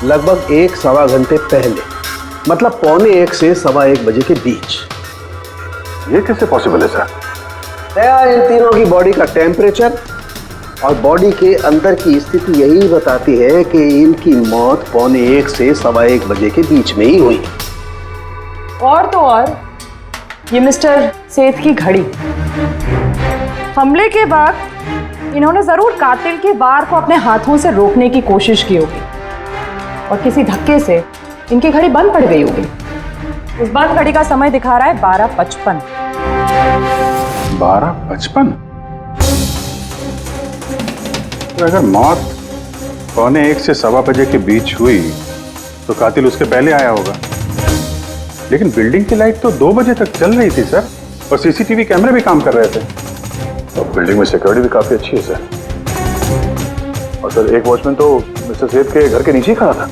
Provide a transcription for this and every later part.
लगभग 1-1.25 पहले, मतलब 1:45 से 1:15 बजे के बीच। ये कैसे पॉसिबल है सर? इन तीनों की बॉडी का टेम्परेचर और बॉडी के अंदर की स्थिति यही बताती है कि इनकी मौत 1:45 से 1:15 बजे के बीच में ही हुई। और तो और ये मिस्टर सेठ की घड़ी, हमले के बाद इन्होंने जरूर कातिल के वार को अपने हाथों से रोकने की कोशिश की होगी और किसी धक्के से इनकी घड़ी बंद पड़ गई होगी। उस बंद घड़ी का समय दिखा रहा है 12:55। 12:55? तो अगर मौत 1:45 से 1:15 बजे के बीच हुई तो कातिल उसके पहले आया होगा। लेकिन बिल्डिंग की लाइट तो 2 बजे तक चल रही थी सर, और सीसीटीवी कैमरे भी काम कर रहे थे। और बिल्डिंग में सिक्योरिटी भी काफी अच्छी है सर। और सर एक वॉचमैन तो मिस्टर सेठ के घर के नीचे ही खड़ा था।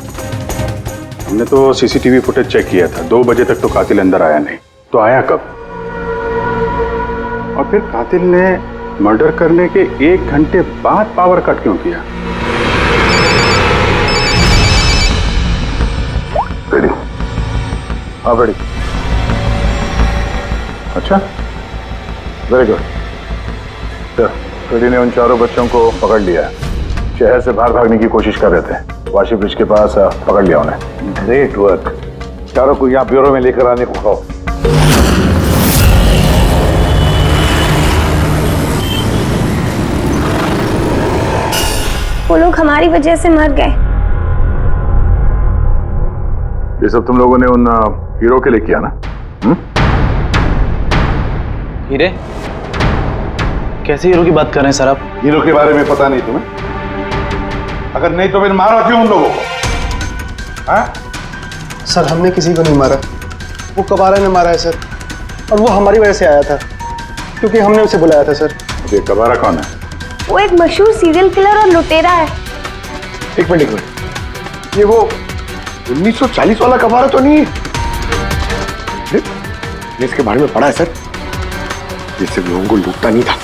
हमने तो सीसीटीवी फुटेज चेक किया था, 2 बजे तक तो कातिल अंदर आया नहीं। तो आया कब? और फिर कातिल ने मर्डर करने के 1 घंटे बाद पावर कट क्यों किया? रेडी? हाँ रेडी। अच्छा, वेरी गुड। रेडी ने उन चारों बच्चों को पकड़ लिया। शहर से बाहर भागने की कोशिश कर रहे थे, वाशी ब्रिज के पास पकड़ लिया उन्हें। Great work. चारों को यहाँ ब्यूरो में लेकर आने को कहो। वो लोग हमारी वजह से मर गए। ये सब तुम लोगों ने उन हीरो के लिए किया ना? हीरे? कैसे हीरो की बात कर रहे हैं सर आप? हीरो के बारे में पता नहीं तुम्हें? अगर नहीं तो फिर मारो क्यों उन लोगों को? हाँ? सर हमने किसी को नहीं मारा, वो कबारा ने मारा है सर। और वो हमारी वजह से आया था क्योंकि हमने उसे बुलाया था सर। ये कबारा कौन है? वो एक मशहूर सीरियल किलर और लुटेरा है। एक मिनट, ये वो 1940 वाला कबारा तो नहीं है? इसके बारे में पढ़ा है सर। ये सिर्फ लोगों को लूटता नहीं था,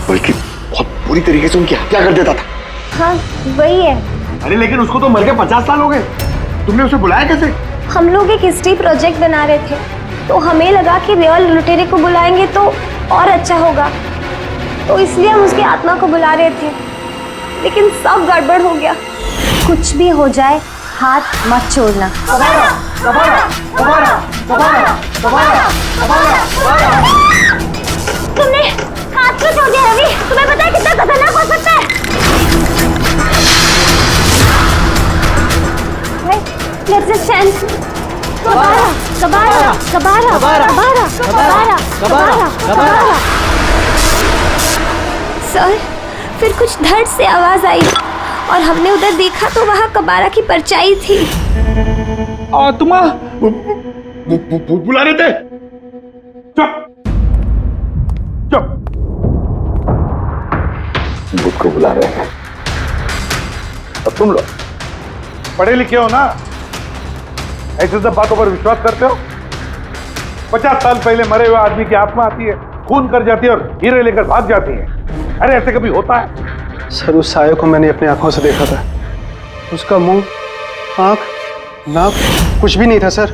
बल्कि बहुत बुरी तरीके से उनकी हत्या कर देता था। हाँ वही है। अरे लेकिन उसको तो मर के 50 साल हो गए। तुमने उसे बुलाया कैसे? हम लोग एक हिस्ट्री प्रोजेक्ट बना रहे थे, तो हमें लगा कि रियल लुटेरे को बुलाएंगे तो और अच्छा होगा, तो इसलिए हम उसकी आत्मा को बुला रहे थे। लेकिन सब गड़बड़ हो गया। कुछ भी हो जाए हाथ मत छोड़ना। कबारा, कबारा, कबारा, कबारा, कबारा, कबारा, कबारा। तुमने हाथ क्यों छोड़ दिया रवि? तुम्हें पता है कितना खतरनाक हो सकता है? Let's just stand. कबारा, कबारा, कबारा, कबारा, कबारा, कबारा, कबारा। सर, फिर कुछ धड़ से आवाज आई और हमने उधर देखा तो वहाँ कबारा की परछाई थी। तुम बुला रहे थे? चुप चुप। बुद्ध को बुला रहे हैं। अब तुम लोग पढ़े लिखे हो ना, ऐसे सब बातों पर विश्वास करते हो? 50 साल पहले मरे हुए आदमी की आत्मा आती है, खून कर जाती है और हीरे लेकर भाग जाती है। अरे ऐसे कभी होता है? सर उस साये को मैंने अपनी आंखों से देखा था। उसका मुंह, आंख, नाक कुछ भी नहीं था सर।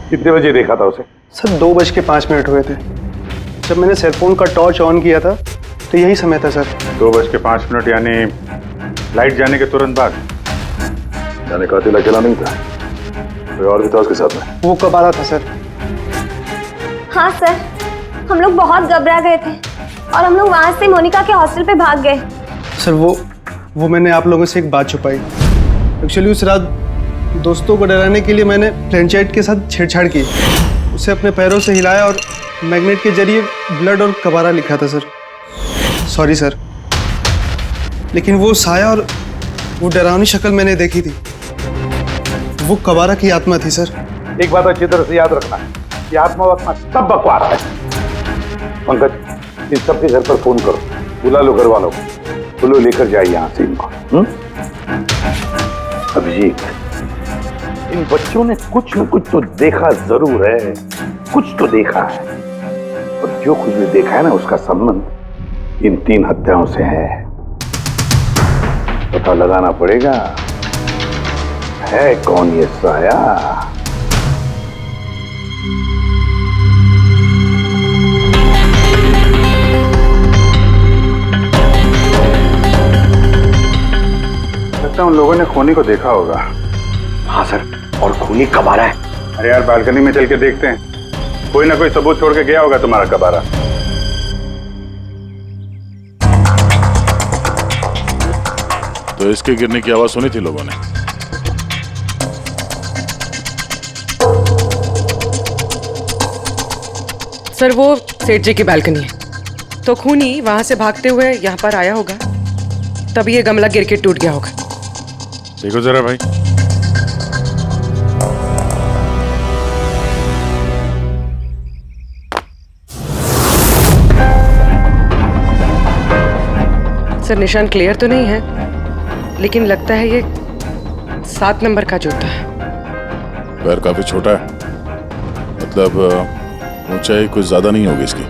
कितने बजे देखा था उसे? सर 2:05 हुए थे। जब मैंने सेलफोन का टॉर्च ऑन किया था तो यही समय था सर। 2:05 यानी लाइट जाने के तुरंत बाद। जाने कातिल अकेला नहीं था, कोई और भी था उसके साथ में? वो कबारा था सर। हाँ सर, हम लोग बहुत घबरा गए थे और हम लोग वहाँ से मोनिका के हॉस्टल पे भाग गए। सर वो मैंने आप लोगों से एक बात छुपाई। एक्चुअली उस रात दोस्तों को डराने के लिए मैंने फ्लैशलाइट के साथ छेड़छाड़ की। उसे अपने पैरों से हिलाया और मैग्नेट के जरिए ब्लड और कबारा लिखा था सर। सॉरी सर, लेकिन वो साया और वो डरावनी शक्ल मैंने देखी थी, वो कबारा की आत्मा थी सर। एक बात अच्छी तरह से याद रखना है कि आत्मा वात्मा सब बकवास है। पंकज, इन सबके घर पर फोन करो, बुला लो घर वालों को, बोलो लेकर जाए यहाँ से इनको। अभिजीत, इन बच्चों ने कुछ न कुछ तो देखा जरूर है, कुछ तो देखा है, और जो कुछ भी देखा है ना उसका संबंध इन 3 हत्याओं से है। पता लगाना पड़ेगा है कौन ये साया? लगता है उन लोगों ने खूनी को देखा होगा। हाँ सर, और खूनी कब आ रहा है? अरे यार, बालकनी में चल के देखते हैं, कोई ना कोई सबूत छोड़ के गया होगा तुम्हारा कबारा। तो इसके गिरने की आवाज सुनी थी लोगों ने? सर वो सेठ जी की बालकनी है, तो खूनी वहां से भागते हुए यहाँ पर आया होगा, तभी ये गमला गिर के टूट गया होगा। देखो जरा भाई। सर निशान क्लियर तो नहीं है, लेकिन लगता है ये 7 नंबर का जूता है। पैर काफी छोटा है, मतलब ऊंचाई कुछ ज्यादा नहीं होगी इसकी।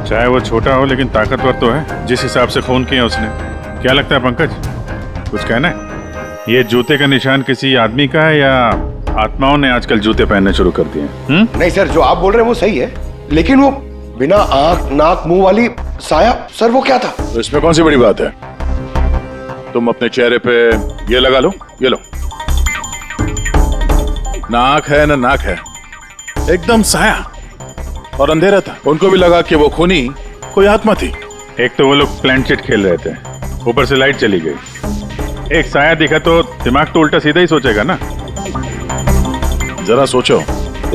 चाहे वो छोटा हो लेकिन ताकतवर तो है, जिस हिसाब से खून किया उसने। क्या लगता है पंकज, कुछ कहना है? ये जूते का निशान किसी आदमी का है या आत्माओं ने आजकल जूते पहनने शुरू कर दिए हैं? नहीं सर, जो आप बोल रहे हैं वो सही है, लेकिन वो बिना आंख नाक मुंह वाली साया, सर वो क्या था? तो इसमें कौन सी बड़ी बात है? तुम अपने चेहरे पे ये लगा लो, ये लो। ना आंख है ना नाक है, एकदम साया और अंधेरा था। उनको भी लगा कि वो खूनी कोई आत्मा थी। एक तो वो लोग प्लानचेट खेल रहे थे, ऊपर से लाइट चली गई। एक साया दिखा तो दिमाग तो उल्टा सीधा ही सोचेगा ना। जरा सोचो,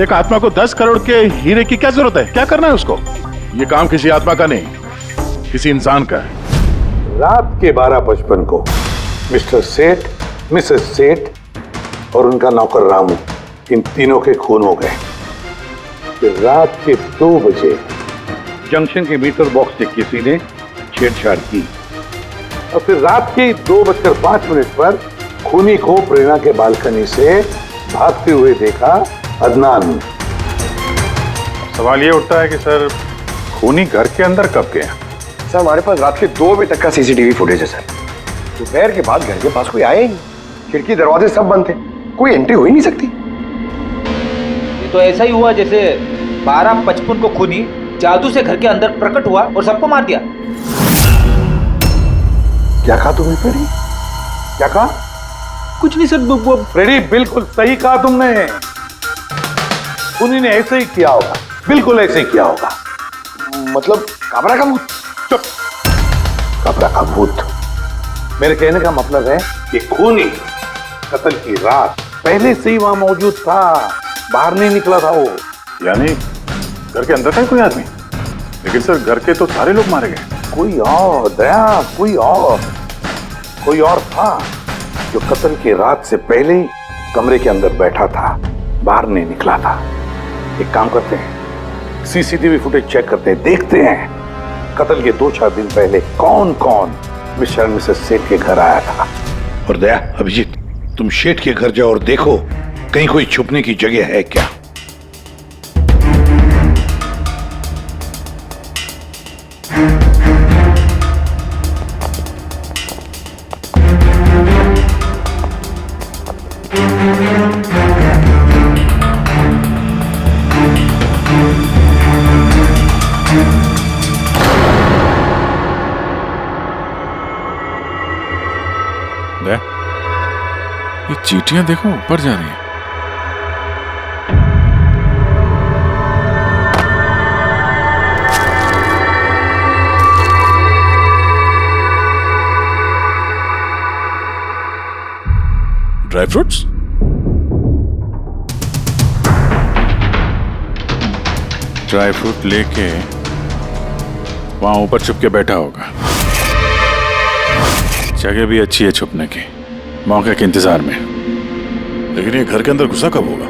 एक आत्मा को 10 करोड़ के हीरे की क्या जरूरत है? क्या करना है उसको? ये काम किसी आत्मा का नहीं, किसी इंसान का है। रात के 12:55 को मिस्टर सेठ, मिसेस सेठ और उनका नौकर रामू, इन तीनों के खून हो गए। फिर रात के 2 बजे जंक्शन के मीटर बॉक्स से किसी ने छेड़छाड़ की और फिर रात के 2:05 पर खूनी को प्रेरणा के बालकनी से भागते हुए देखा अदनान। सवाल ये उठता है कि सर खूनी घर के अंदर कब गया? सर हमारे पास रात के 2 बजे तक का सीसीटीवी फुटेज है सर। दोपहर के बाद घर के पास कोई आया ही नहीं, खिड़की दरवाजे सब बंद थे, कोई एंट्री हो ही नहीं सकती। ये तो ऐसा ही हुआ जैसे 12:55 को खूनी जादू से घर के अंदर प्रकट हुआ और सबको मार दिया। क्या कहा तुमने फ्रेडी? क्या कहा? कुछ नहीं सर, फ्रेडी बिल्कुल सही कहा तुमने। खूनी ने ऐसे ही किया होगा, बिल्कुल ऐसे ही किया होगा। मतलब काबरा का भूत? चुप। काबरा का भूत? मेरे कहने का मतलब है कि खूनी कत्ल की रात पहले से ही वहां मौजूद था, बाहर नहीं निकला था वो। यानी घर के अंदर था कोई आदमी? लेकिन सर घर के तो सारे लोग मारे गए। कोई और दया, कोई और था जो कत्ल की रात से पहले ही कमरे के अंदर बैठा था, बाहर नहीं निकला था। एक काम करते हैं, सीसीटीवी फुटेज चेक करते हैं, देखते हैं कत्ल के 2-4 दिन पहले कौन कौन मिस्टर और मिसेस सेठ के घर आया था। और दया, अभिजीत, तुम शेठ के घर जाओ और देखो कहीं कोई छुपने की जगह है क्या। ये चींटियां देखो ऊपर जा रही हैं। Dry fruits? ड्राई फ्रूट लेके वहां ऊपर छुप के बैठा होगा। जगह भी अच्छी है छुपने की, मौके के इंतजार में। लेकिन ये घर के अंदर घुसा कब होगा?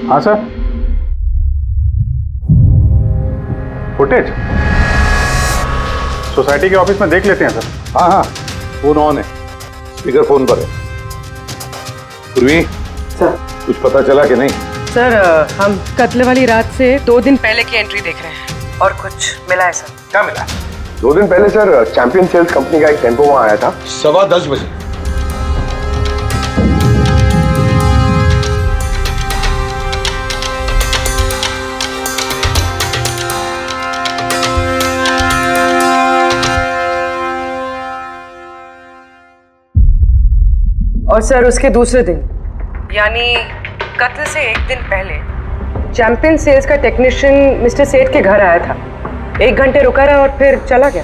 हाँ सर, फुटेज सोसाइटी के ऑफिस में देख लेते हैं सर। हाँ, फोन ऑन है, स्पीकर फोन पर है। पूर्वी सर, कुछ पता चला कि नहीं? सर हम कत्ल वाली रात से 2 दिन पहले की एंट्री देख रहे हैं। और कुछ मिला है सर? क्या मिला? 2 दिन पहले सर चैंपियन सेल्स कंपनी का एक टेम्पो वहां आया था 10:15 बजे। और सर उसके दूसरे दिन यानी कत्ल से एक दिन पहले चैंपियन सेल्स का टेक्नीशियन मिस्टर सेठ के घर आया था। 1 घंटे रुका रहा और फिर चला गया।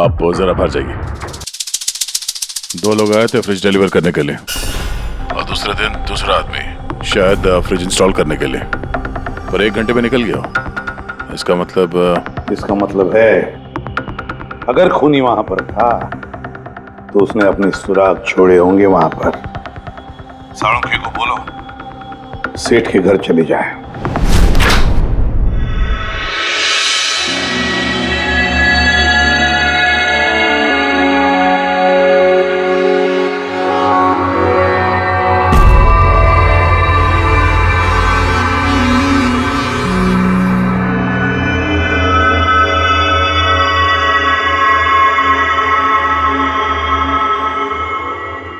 आप जरा बाहर जाइए। 2 लोग आए थे फ्रिज डिलीवर करने के लिए और दूसरे दिन दूसरा आदमी शायद फ्रिज इंस्टॉल करने के लिए, पर 1 घंटे में निकल गया। इसका मतलब है अगर खूनी वहां पर था तो उसने अपने सुराग छोड़े होंगे वहां पर। साळुंखे को बोलो सेठ के घर चले जाए।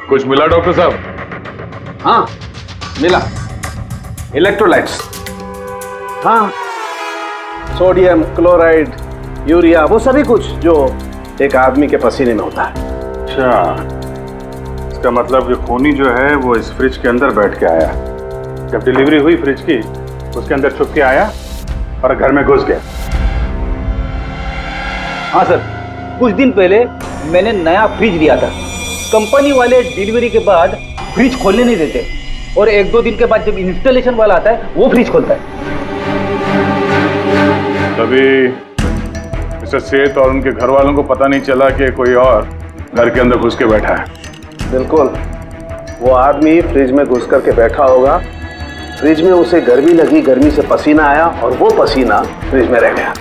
कुछ मिला डॉक्टर साहब? हाँ मिला, इलेक्ट्रोलाइट्स। हाँ, सोडियम क्लोराइड, यूरिया, वो सभी कुछ जो एक आदमी के पसीने में होता है। अच्छा, इसका मतलब कि खूनी जो है वो इस फ्रिज के अंदर बैठ के आया। जब डिलीवरी हुई फ्रिज की, उसके अंदर छुप के आया और घर में घुस गया। हाँ सर, कुछ दिन पहले मैंने नया फ्रिज लिया था। कंपनी वाले डिलीवरी के बाद फ्रिज खोलने नहीं देते और 1-2 दिन के बाद जब इंस्टॉलेशन वाला आता है वो फ्रिज खोलता है। तभी मिस्टर सेठ और उनके घर वालों को पता नहीं चला कि कोई और घर के अंदर घुस के बैठा है। बिल्कुल, वो आदमी फ्रिज में घुस करके बैठा होगा। फ्रिज में उसे गर्मी लगी, गर्मी से पसीना आया और वो पसीना फ्रिज में रह गया।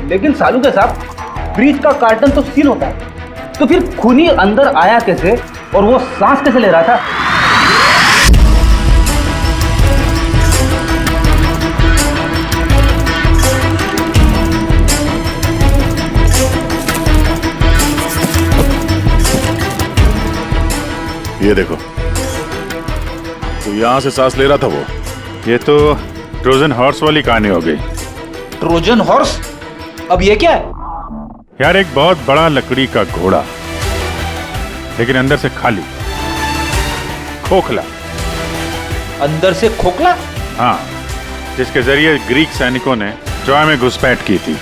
लेकिन सालुंखे साहब, फ्रिज का कार्टन तो सील होता है, तो फिर खूनी अंदर आया कैसे और वो सांस कैसे ले रहा था? ये देखो, तो यहां से सांस ले रहा था वो। ये तो ट्रोजन हॉर्स वाली कहानी हो गई। Trojan horse? अब ये क्या है? यार, एक बहुत बड़ा लकड़ी का घोड़ा, लेकिन अंदर से खाली, खोखला। अंदर से खोखला? हाँ, जिसके जरिए ग्रीक सैनिकों ने ट्रॉय में घुसपैठ की थी।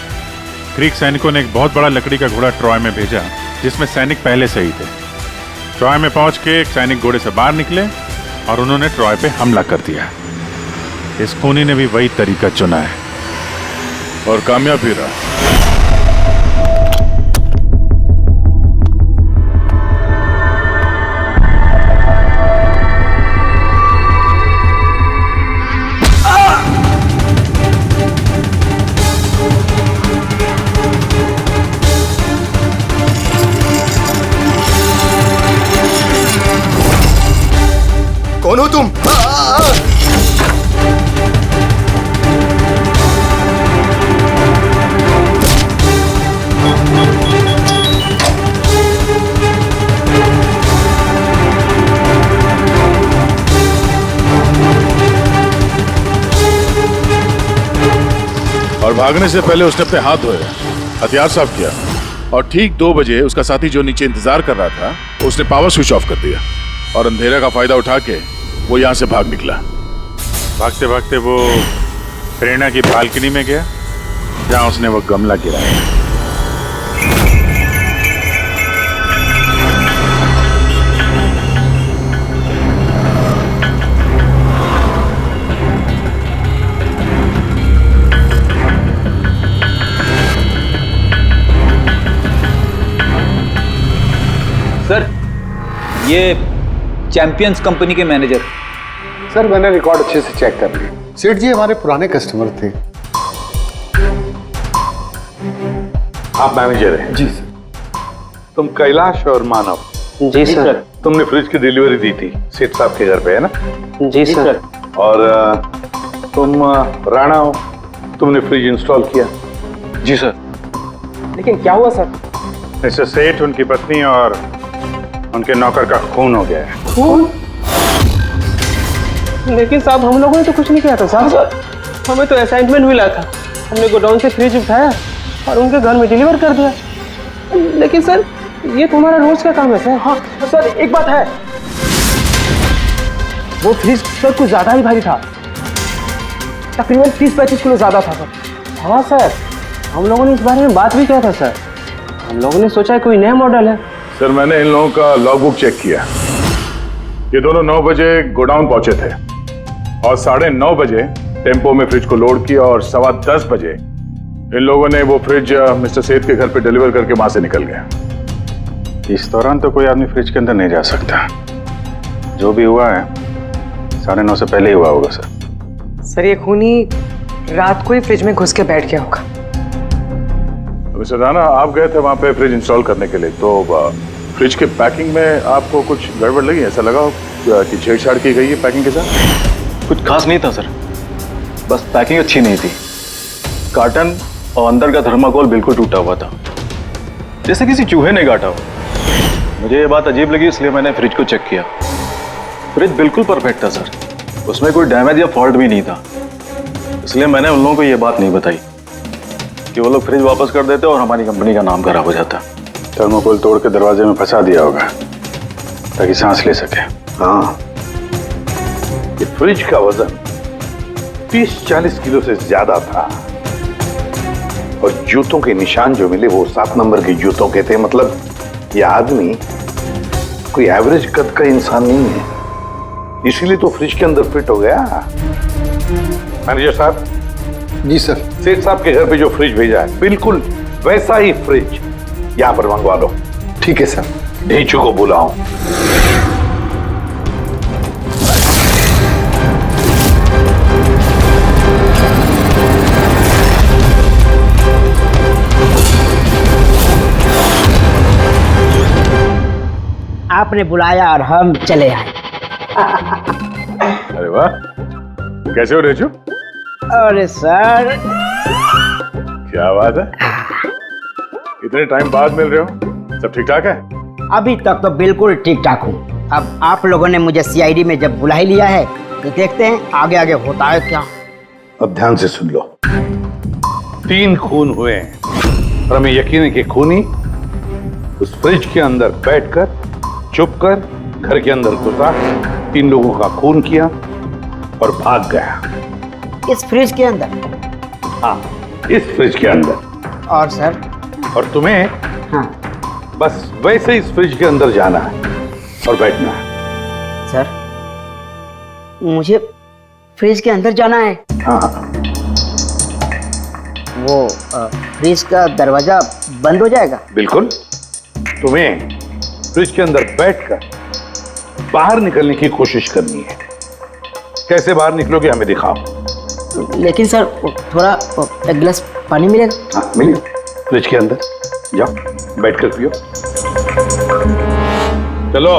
ग्रीक सैनिकों ने एक बहुत बड़ा लकड़ी का घोड़ा ट्रॉय में भेजा, जिसमें सैनिक पहले से ही थे। ट्रॉय में पहुंच के एक सैनिक घोड़े से बाहर निकले और उन्होंने ट्रॉय पे हमला कर दिया। इस खूनी ने भी वही तरीका चुना है और कामयाब भी रहा। कौन हो तुम? और भागने से पहले उसने अपने हाथ धोए, हथियार साफ किया और ठीक 2 बजे उसका साथी जो नीचे इंतजार कर रहा था, उसने पावर स्विच ऑफ कर दिया और अंधेरे का फायदा उठा के वो यहां से भाग निकला। भागते भागते वो प्रेरणा की बालकनी में गया, जहां उसने वो गमला गिराया। सर, ये चैंपियंस कंपनी के मैनेजर। सर, मैंने रिकॉर्ड अच्छे से चेक कर लिया। सेठ जी हमारे पुराने कस्टमर थे। आप मैनेजर हैं? जी सर। तुम कैलाश और मानव, जी सर। तुमने फ्रिज की डिलीवरी दी थी सेठ साहब के घर पे, है ना? जी सर। और तुम राणा हो, तुमने फ्रिज इंस्टॉल किया? जी सर। लेकिन क्या हुआ सर? मिस्टर सेठ, उनकी पत्नी और उनके नौकर का खून हो गया है। खून? लेकिन साहब हम लोगों ने तो कुछ नहीं किया था साहब। हमें तो असाइनमेंट मिला था, हमने गोडाउन से फ्रिज उठाया और उनके घर में डिलीवर कर दिया। लेकिन सर ये तुम्हारा रोज का काम है सर। हाँ सर, एक बात है, वो फ्रिज सर कुछ ज्यादा ही भारी था, तकरीबन 30-35 किलो ज्यादा था सर। हाँ सर, हम लोगों ने इस बारे में बात भी किया था सर। हम लोगों ने सोचा कोई नया मॉडल है। सर मैंने इन लोगों का लॉगबुक चेक किया। ये दोनों 9 बजे गोडाउन पहुंचे थे और 9:30 बजे टेम्पो में फ्रिज को लोड किया और 10:15 बजे इन लोगों ने वो फ्रिज मिस्टर सेठ के घर पे डिलीवर करके वहां से निकल गए। इस दौरान तो कोई आदमी फ्रिज के अंदर नहीं जा सकता। जो भी हुआ है 9:30 से पहले ही हुआ होगा सर। सर ये खूनी रात को ही फ्रिज में घुस के बैठ गया होगा। मिस्टर राणा, आप गए थे वहां पे फ्रिज इंस्टॉल करने के लिए, तो फ्रिज के पैकिंग में आपको कुछ गड़बड़ लगी? ऐसा लगा कि छेड़छाड़ की गई है पैकिंग के साथ? कुछ खास नहीं था सर, बस पैकिंग अच्छी नहीं थी। कार्टन और अंदर का थर्माकोल बिल्कुल टूटा हुआ था, जैसे किसी चूहे ने काटा हो। मुझे ये बात अजीब लगी, इसलिए मैंने फ्रिज को चेक किया। फ्रिज बिल्कुल परफेक्ट था सर, उसमें कोई डैमेज या फॉल्ट भी नहीं था। इसलिए मैंने उन लोगों को ये बात नहीं बताई कि वो लोग फ्रिज वापस कर देते और हमारी कंपनी का नाम खराब हो जाता। थर्मोकोल तोड़ के दरवाजे में फंसा दिया होगा ताकि सांस ले सके। हाँ, ये फ्रिज का वजन 30-40 किलो से ज्यादा था और जूतों के निशान जो मिले वो 7 नंबर के जूतों के थे। मतलब ये आदमी कोई एवरेज कद का इंसान नहीं है, इसीलिए तो फ्रिज के अंदर फिट हो गया। मैनेजर साहब। जी सर। सेठ साहब के घर पे जो फ्रिज भेजा है बिल्कुल वैसा ही फ्रिज यहां पर मंगवा लो। ठीक है सर। ढेंचू को बुलाओ। आपने बुलाया और हम चले आए। अरे वाह, कैसे हो रेचू? अरे सर, क्या बात है, इतने टाइम बाद मिल रहे हो, सब ठीक ठाक है? अभी तक तो बिल्कुल ठीक ठाक हूँ। अब आप लोगों ने मुझे सीआईडी में जब बुला ही लिया है तो देखते हैं आगे आगे होता है क्या। अब ध्यान से सुन लो। 3 खून हुए हैं और हमें यकीन है कि खूनी उस फ्रिज के अंदर बैठकर चुप कर घर के अंदर घुसा, 3 लोगों का खून किया और भाग गया। इस फ्रिज के अंदर? हाँ, इस फ्रिज के अंदर। और सर? और तुम्हें हाँ, बस वैसे इस फ्रिज के अंदर जाना है और बैठना है। सर मुझे फ्रिज के अंदर जाना है? हाँ। वो फ्रिज का दरवाजा बंद हो जाएगा? बिल्कुल। तुम्हें फ्रिज के अंदर बैठकर बाहर निकलने की कोशिश करनी है। कैसे बाहर निकलोगे हमें दिखाओ। लेकिन सर थोड़ा एक गिलास पानी मिलेगा? हाँ मिलेगा, फ्रिज के अंदर जाओ, बैठकर पियो। चलो।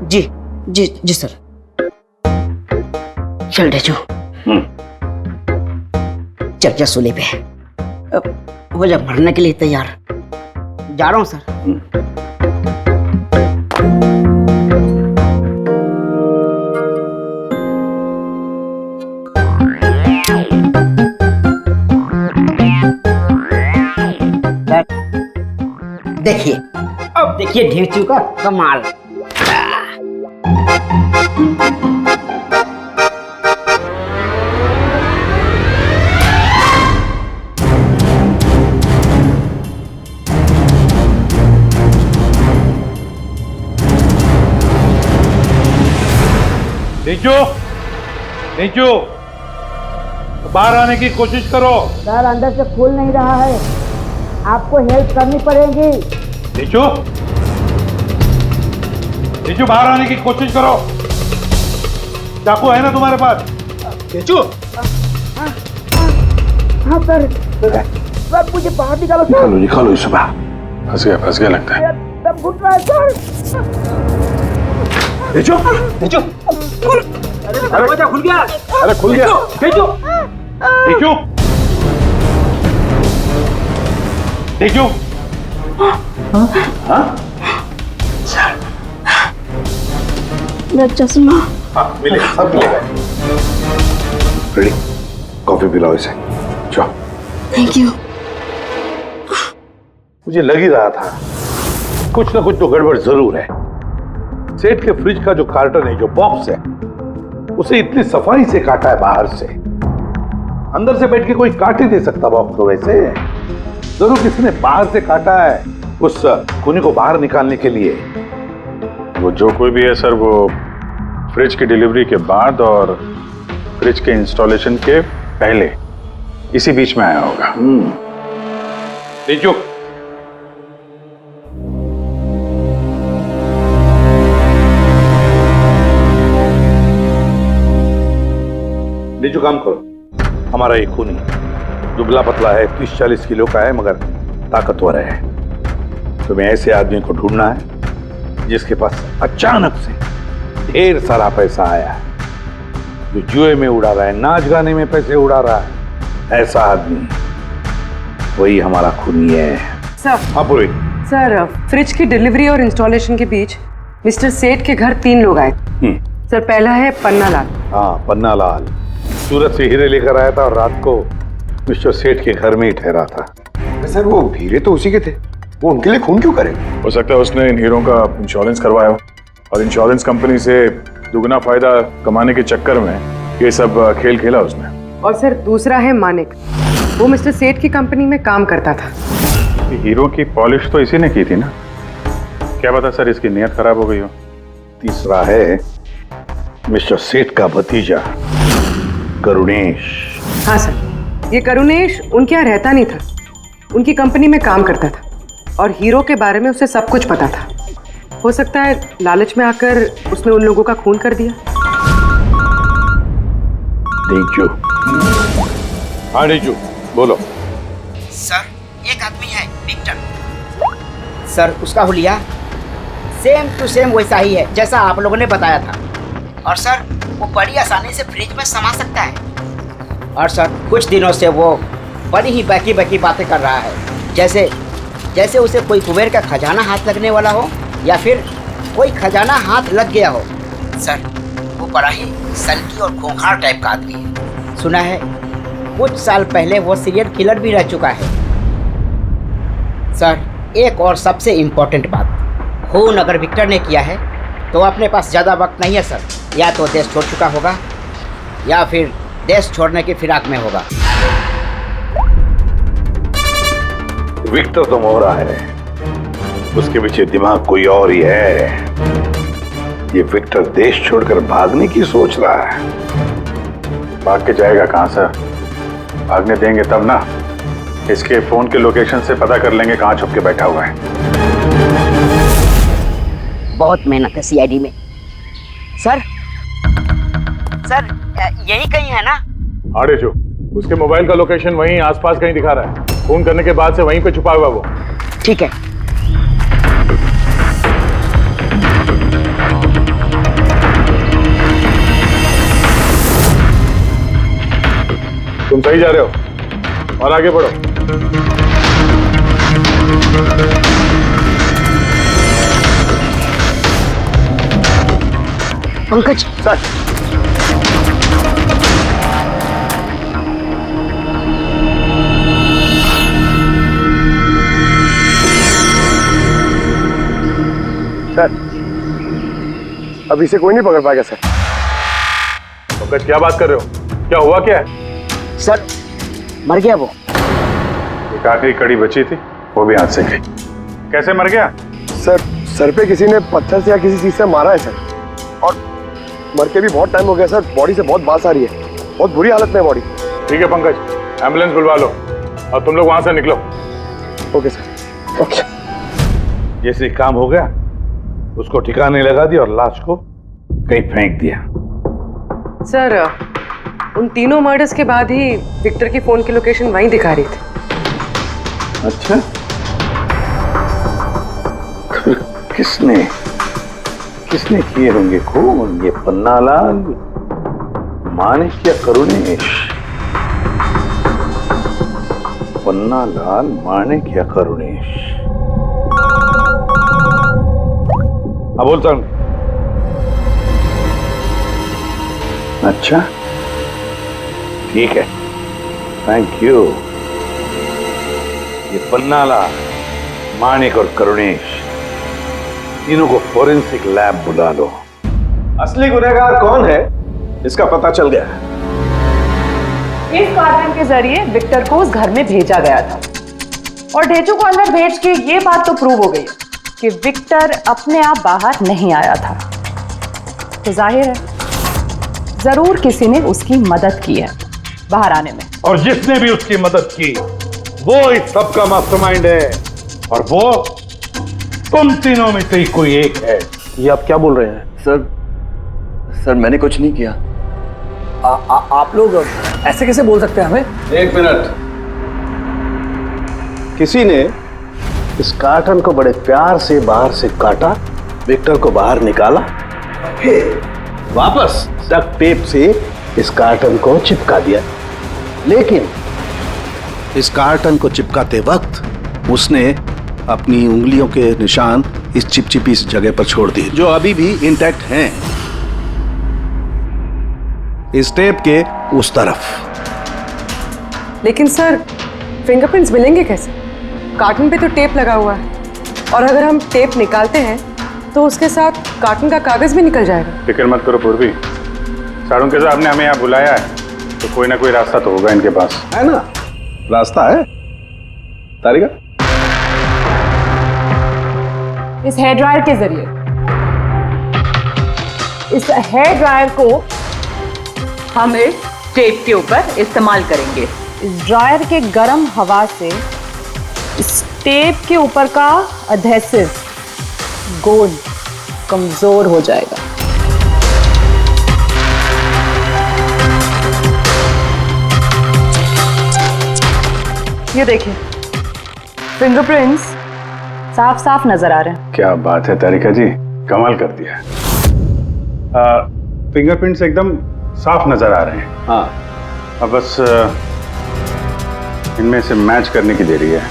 जी जी जी सर। चल ढेचू, चल जा सूली पे। अब हो जा मरने के लिए तैयार। जा रहा हूँ सर। देखिए, अब देखिए ढेचू का कमाल। नीचू, नीचू, बाहर आने की कोशिश करो। सर अंदर से खुल नहीं रहा है, आपको हेल्प करनी पड़ेगी। नीचू, नीचू बाहर आने की कोशिश करो। चाकू है ना तुम्हारे पास? नीचू। हाँ सर। सर मुझे बाहर निकालो सर। निकालो निकालो इसे बाहर। फंस गया लगता है। दम घुट रहा है सर। भेजो अरे दरवाजा खुल गया। अरे खुल गया। भेजो। देखो देखो। हाँ मेरा चश्मा। हाँ मिले, सब मिलेगा। रेडी, कॉफी पिलाओ इसे। जाओ। Thank you. मुझे लग ही रहा था कुछ ना कुछ तो गड़बड़ जरूर है। सेठ के फ्रिज का जो कार्टन है, जो बॉक्स है, उसे इतनी सफाई से काटा है बाहर से। अंदर से बैठ के कोई काट ही नहीं सकता बॉक्स को वैसे। जरूर किसी ने बाहर से काटा है उस खूनी को बाहर निकालने के लिए। वो जो कोई भी है सर, वो फ्रिज की डिलीवरी के बाद और फ्रिज के इंस्टॉलेशन के पहले इसी बीच में आया होगा। देखो जो काम करो। हमारा ये खूनी दुबला पतला है, 30-40 किलो का है, मगर ताकतवर है। तुम्हें ऐसे आदमी को ढूंढना है जिसके पास अचानक से ढेर सारा पैसा आया है, जो जुए में उड़ा रहा है, नाच गाने में पैसे उड़ा रहा है। ऐसा आदमी वही हमारा खूनी है। सर। हाँ पूरी। सर, फ्रिज की डिलीवरी और इंस्टॉलेशन के बीच मिस्टर सेठ के घर 3 लोग आए। सर, पहला है पन्ना लाल। हाँ, पन्ना लाल सूरत से हीरे लेकर आया था और रात को मिस्टर सेठ के घर में ही ठहरा था। सर वो हीरे तो उसी के थे, वो उनके लिए खून क्यों करे? हो सकता है उसने इन हीरों का इंश्योरेंस करवाया हो और इंश्योरेंस कंपनी से दुगना फायदा कमाने के चक्कर में ये सब खेल खेला उसने। और सर दूसरा है मानिक, वो मिस्टर सेठ की कंपनी में काम करता था। हीरो की पॉलिश तो इसी ने की थी ना, क्या पता सर इसकी नीयत खराब हो गई हो। तीसरा है मिस्टर सेठ का भतीजा करुणेश। हाँ सर, ये करुणेश उनके यहाँ रहता नहीं था, उनकी कंपनी में काम करता था और हीरो के बारे में उसे सब कुछ पता था। हो सकता है लालच में आकर उसने उन लोगों का खून कर दिया। Thank you. हाँ रीजू बोलो। सर एक आदमी है विक्टर। सर उसका हुलिया सेम टू सेम वैसा ही है जैसा आप लोगों ने बताया था। और सर वो बड़ी आसानी से फ्रिज में समा सकता है। और सर कुछ दिनों से वो बड़ी ही बहकी बहकी बातें कर रहा है, जैसे उसे कोई कुबेर का खजाना हाथ लगने वाला हो या फिर कोई खजाना हाथ लग गया हो। सर वो बड़ा ही सल्की और खूंखार टाइप का आदमी है। सुना है कुछ साल पहले वो सीरियल किलर भी रह चुका है। सर एक और सबसे इम्पोर्टेंट बात, खून अगर विक्टर ने किया है तो अपने पास ज़्यादा वक्त नहीं है सर। या तो देश छोड़ चुका होगा या फिर देश छोड़ने की फिराक में होगा। विक्टर तो मोहरा है, उसके पीछे दिमाग कोई और ही है। ये विक्टर देश छोड़कर भागने की सोच रहा है। भाग के जाएगा कहाँ सर, भागने देंगे तब ना। इसके फोन के लोकेशन से पता कर लेंगे कहाँ छुप के बैठा हुआ है। बहुत मेहनत है सीआईडी में। सर यही कहीं है ना? हाँ रेजू, उसके मोबाइल का लोकेशन वहीं आसपास कहीं दिखा रहा है। फोन करने के बाद से वहीं पे छुपा हुआ वो। ठीक है। तुम सही जा रहे हो और आगे बढ़ो। पंकज सर, अभी से कोई नहीं पकड़ पाएगा सर। पंकज क्या बात कर रहे हो, क्या हुआ क्या है? सर मर गया वो। एक आखिरी कड़ी बची थी, वो भी हाथ से गई। कैसे मर गया? सर सर पे किसी ने पत्थर से या किसी चीज से मारा है सर, और मर के भी बहुत टाइम हो गया सर। बॉडी से बहुत बांस आ रही है, बहुत बुरी हालत में है बॉडी। ठीक है पंकज, एम्बुलेंस बुलवा लो और तुम लोग वहां से निकलो। Okay sir. ओके। जैसे काम हो गया उसको ठिकाने लगा दिया और लाश को कहीं फेंक दिया। सर उन तीनों मर्डर्स के बाद ही विक्टर की फोन की लोकेशन वहीं दिखा रही थी। अच्छा, फिर किसने किसने किए होंगे खून? ये पन्नालाल, माणिक या करुणेश? पन्नालाल, माणिक या करुणेश? हाँ, बोलता हूं। अच्छा, ठीक है, थैंक यू। ये पन्नालाल, माणिक और करुणेश, तीनों को फॉरेंसिक लैब बुला लो। असली गुनहगार कौन है इसका पता चल गया है। इस कार्टन के जरिए विक्टर को उस घर में भेजा गया था और ढेचू को अंदर भेज के ये बात तो प्रूव हो गई कि विक्टर अपने आप बाहर नहीं आया था। तो जाहिर है जरूर किसी ने उसकी मदद की है बाहर आने में। और जिसने भी उसकी मदद की वो इस सब का मास्टरमाइंड है, और वो तुम तीनों में से ही कोई एक है। ये आप क्या बोल रहे हैं? सर मैंने कुछ नहीं किया। आप लोग ऐसे कैसे बोल सकते हैं हमें? एक मिनट, किसी ने इस कार्टन को बड़े प्यार से बाहर से काटा, विक्टर को बाहर निकाला, फिर वापस डक्ट टेप से इस कार्टन को चिपका दिया। लेकिन इस कार्टन को चिपकाते वक्त उसने अपनी उंगलियों के निशान इस चिपचिपी इस जगह पर छोड़ दिए, जो अभी भी इंटैक्ट हैं, इस टेप के उस तरफ। लेकिन सर फिंगरप्रिंट्स मिलेंगे कैसे? कार्टन पे तो टेप लगा हुआ है, और अगर हम टेप निकालते हैं तो उसके साथ कार्टन का कागज भी निकल जाएगा। फिक्र मत करो पूर्वी, सारुण साहब ने हमें यहाँ बुलाया है तो कोई ना कोई रास्ता तो होगा इनके पास। है ना, रास्ता है। तारिका, इस हेयर ड्रायर के जरिए इस हेयर ड्रायर को हम इस टेप के ऊपर इस्तेमाल करेंगे। इस ड्रायर के गर्म हवा से इस टेप के ऊपर का अधेसिव गोंद कमजोर हो जाएगा। ये देखिए, फिंगरप्रिंट्स साफ साफ नजर आ रहे हैं। क्या बात है तारिका जी, कमाल कर दिया। फिंगरप्रिंट्स एकदम साफ नजर आ रहे हैं। हाँ, अब बस इनमें से मैच करने की देरी है।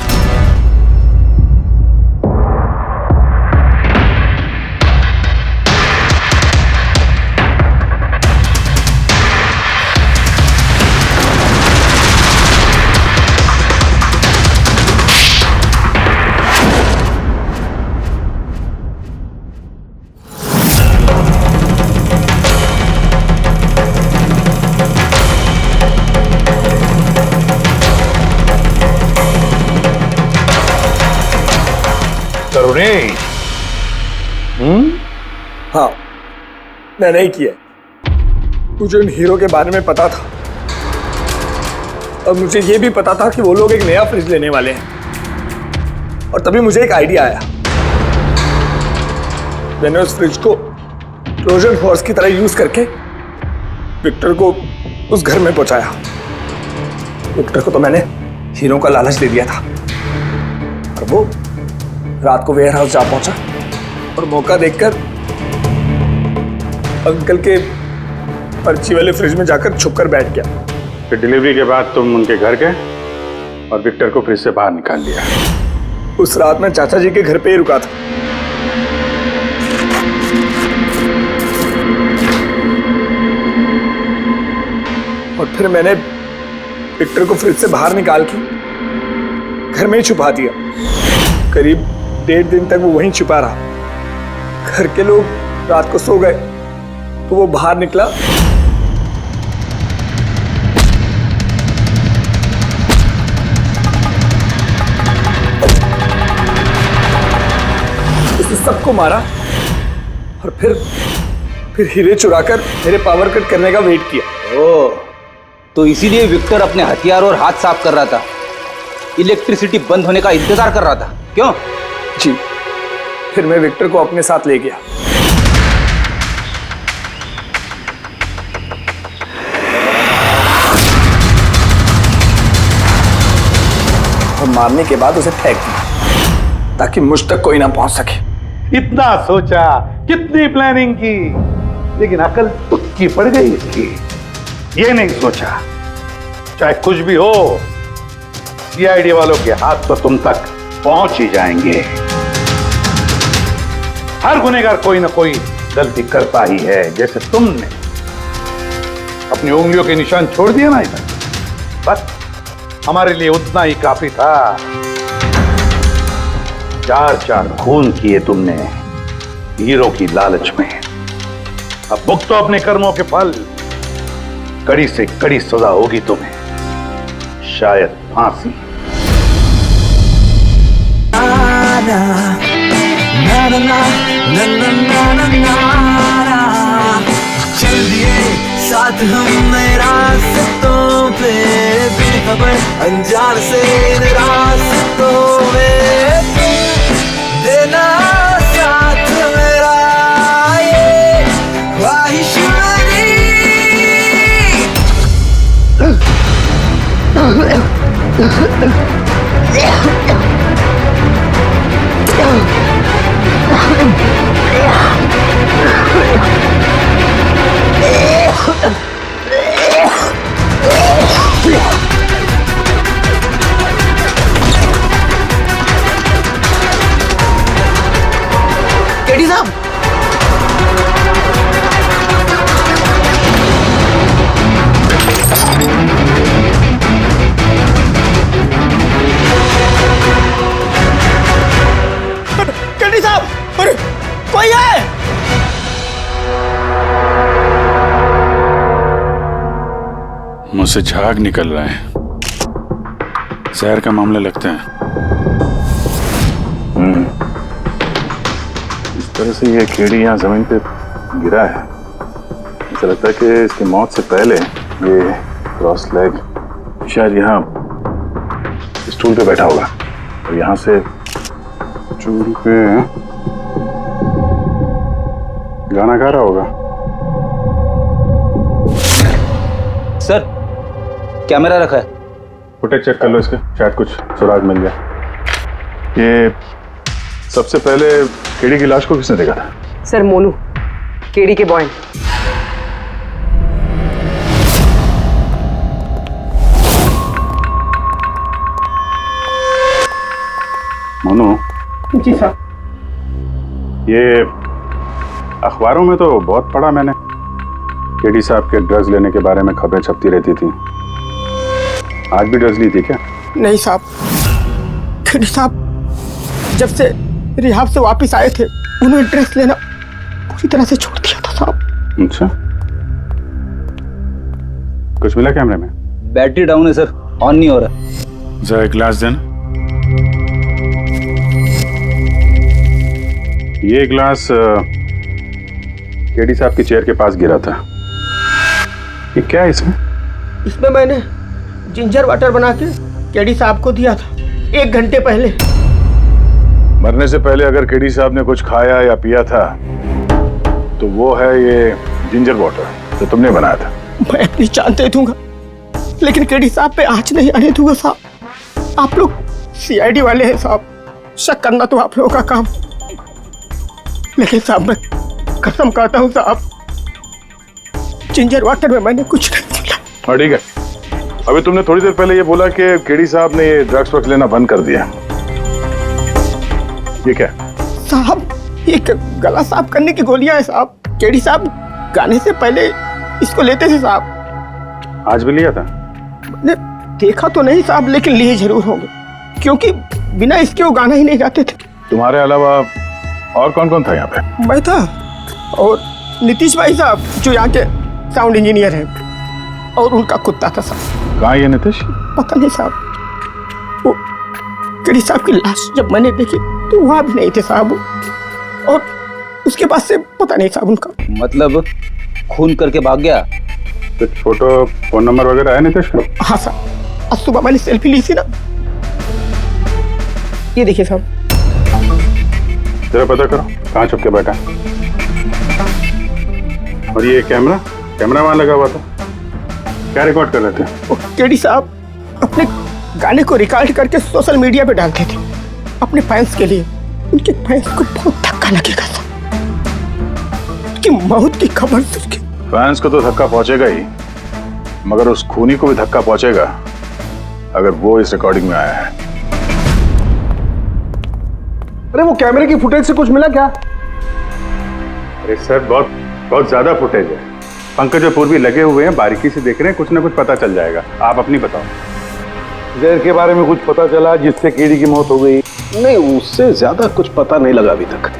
करुणेश, हाँ, मैं नहीं किया। मुझे उन हीरो के बारे में पता था, और मुझे ये भी पता था कि वो लोग एक नया फ्रिज लेने वाले हैं। और तभी मुझे एक आइडिया आया। मैंने उस फ्रिज को ट्रोजन हॉर्स की तरह यूज करके विक्टर को उस घर में पहुंचाया। विक्टर को तो मैंने हीरो का लालच दे दिया था, और वो रात को वेयर हाउस जा पहुंचा और मौका देखकर अंकल के पर्ची वाले फ्रिज में जाकर छुपकर बैठ गया। फिर डिलीवरी के बाद तुम उनके घर गए और विक्टर को फ्रिज से बाहर निकाल लिया। उस रात मैं चाचा जी के घर पे ही रुका था। और फिर मैंने विक्टर को फ्रिज से बाहर निकाल के घर में ही छुपा दिया। करीब 1.5 दिन तक वो वहीं छुपा रहा। घर के लोग रात को सो गए तो वो बाहर निकला। उसने सबको मारा और फिर हीरे चुराकर मेरे पावर कट करने का वेट किया। ओह, तो इसीलिए विक्टर अपने हथियार और हाथ साफ कर रहा था, इलेक्ट्रिसिटी बंद होने का इंतजार कर रहा था, क्यों? जी, फिर मैं विक्टर को अपने साथ ले गया। और मारने के बाद उसे फेंक दिया ताकि मुझ तक कोई ना पहुंच सके। इतना सोचा, कितनी प्लानिंग की, लेकिन अकल तुक्की पड़ गई इसकी। ये नहीं सोचा चाहे कुछ भी हो, सीआईडी वालों के हाथ तो तुम तक पहुंच ही जाएंगे। हर गुनहगार कोई ना कोई गलती करता ही है। जैसे तुमने अपनी उंगलियों के निशान छोड़ दिया ना इधर, बस हमारे लिए उतना ही काफी था। 4 खून किए तुमने हीरो की लालच में। अब भुगतो अपने कर्मों के फल। कड़ी से कड़ी सजा होगी तुम्हें, शायद फांसी। चल दिए साथ हम नए रास्तों पे, बेखबर अनजान से इन रास्तों में देना साथ मेरा, ये ख्वाहिश केडी साहब, केडी साहब, अरे कोई है? मुझसे झाग निकल रहा है। जहर का मामला लगता है। इस तरह से ये केड़ी यहाँ जमीन पे गिरा है। ऐसा लगता है कि इसकी मौत से पहले ये क्रॉस लेग शायद यहाँ स्टूल पे बैठा होगा और यहाँ से स्टूल पे गाना गा रहा होगा। सर, कैमरा रखा है, फुटेज चेक कर लो इसके, शायद कुछ सुराग मिल जाए। ये सबसे पहले केड़ी की लाश को किसने देखा था? सर मोनू, केडी के बॉय। मोनू जी साहब। ये अखबारों में तो बहुत पढ़ा मैंने, केडी साहब के ड्रग्स लेने के बारे में खबरें छपती रहती थी। आज भी ड्रग्स ली थी क्या? नहीं साहब, केडी साहब जब से रिहाब से वापस आए थे उन्होंने ड्रग्स लेना पूरी तरह से छोड़ दिया था साहब। अच्छा, कुछ मिला कैमरे में? बैटरी डाउन है सर, ऑन नहीं हो रहा। जरा एक ग्लास देना। ये ग्लास केडी साहब की चेयर के पास गिरा था। ये क्या है इसमें? इसमें मैंने जिंजर वाटर बना के केडी साहब को दिया था 1 घंटे पहले। मरने से पहले अगर केडी साहब ने कुछ खाया या पिया था तो वो है ये जिंजर वाटर जो तुमने बनाया था। मैं अपनी जान दे दूंगा लेकिन केडी साहब पे आँच नहीं आने दूंगा साहब। आप लोग सीआईडी वाले हैं साहब, शक करना तो आप लोगों का काम, लेकिन साहब मैं कसम खाता हूँ साहब, जिंजर वाटर में मैंने कुछ नहीं मिला। हाँ ठीक है, अभी तुमने थोड़ी देर पहले ये बोला कि केडी साहब ने ये ड्रग्स वक्त लेना बंद कर दिया। ये क्या साहब? ये गला साफ करने की गोलियां है साहब। केडी साहब गाने से पहले इसको लेते थे साहब। आज भी लिया था? मैंने देखा तो नहीं साहब, लेकिन लिए जरूर होंगे क्योंकि बिना इसके वो गाना ही नहीं गाते थे। तुम्हारे अलावा और कौन कौन था यहाँ पे? मैं था और नीतीश भाई साहब जो यहाँ के साउंड इंजीनियर हैं, और उनका कुत्ता था साहब। कहाँ ये नीतीश? पता नहीं साहब, वो केडी साहब की लाश जब मैंने देखी तो वहाँ भी नहीं थे साहब, और उसके बाद से पता नहीं साहब उनका। मतलब खून करके भाग गया? कुछ फोटो फोन नंबर वगैरह है नीतीश का? हाँ साहब, आज सुबह मैंने सेल्फी ली थी ना, ये देखिए साहब। जरा पता करो कहाँ छुप के बैठा है। और ये कैमरा वहां लगा हुआ था, क्या रिकॉर्ड कर रहे थे? केडी साहब अपने गाने को रिकॉर्ड करके सोशल मीडिया पे डालते थे अपने फैंस के लिए। उनके फैंस को बहुत धक्का लगेगा सर, उसकी मौत की खबर से उसकी। फैंस को तो धक्का पहुंचेगा ही, मगर उस खूनी को भी धक्का पहुंचेगा अगर वो इस रिकॉर्डिंग में आया है। अरे वो कैमरे की फुटेज से कुछ मिला क्या? अरे सर बहुत ज्यादा फुटेज है। पंकज और पूर्वी लगे हुए हैं, बारीकी से देख रहे हैं, कुछ ना कुछ पता चल जाएगा। आप अपनी बताओ। जहर के बारे में कुछ पता चला जिससे केडी की मौत हो गई? नहीं, उससे ज्यादा कुछ पता नहीं लगा अभी तक।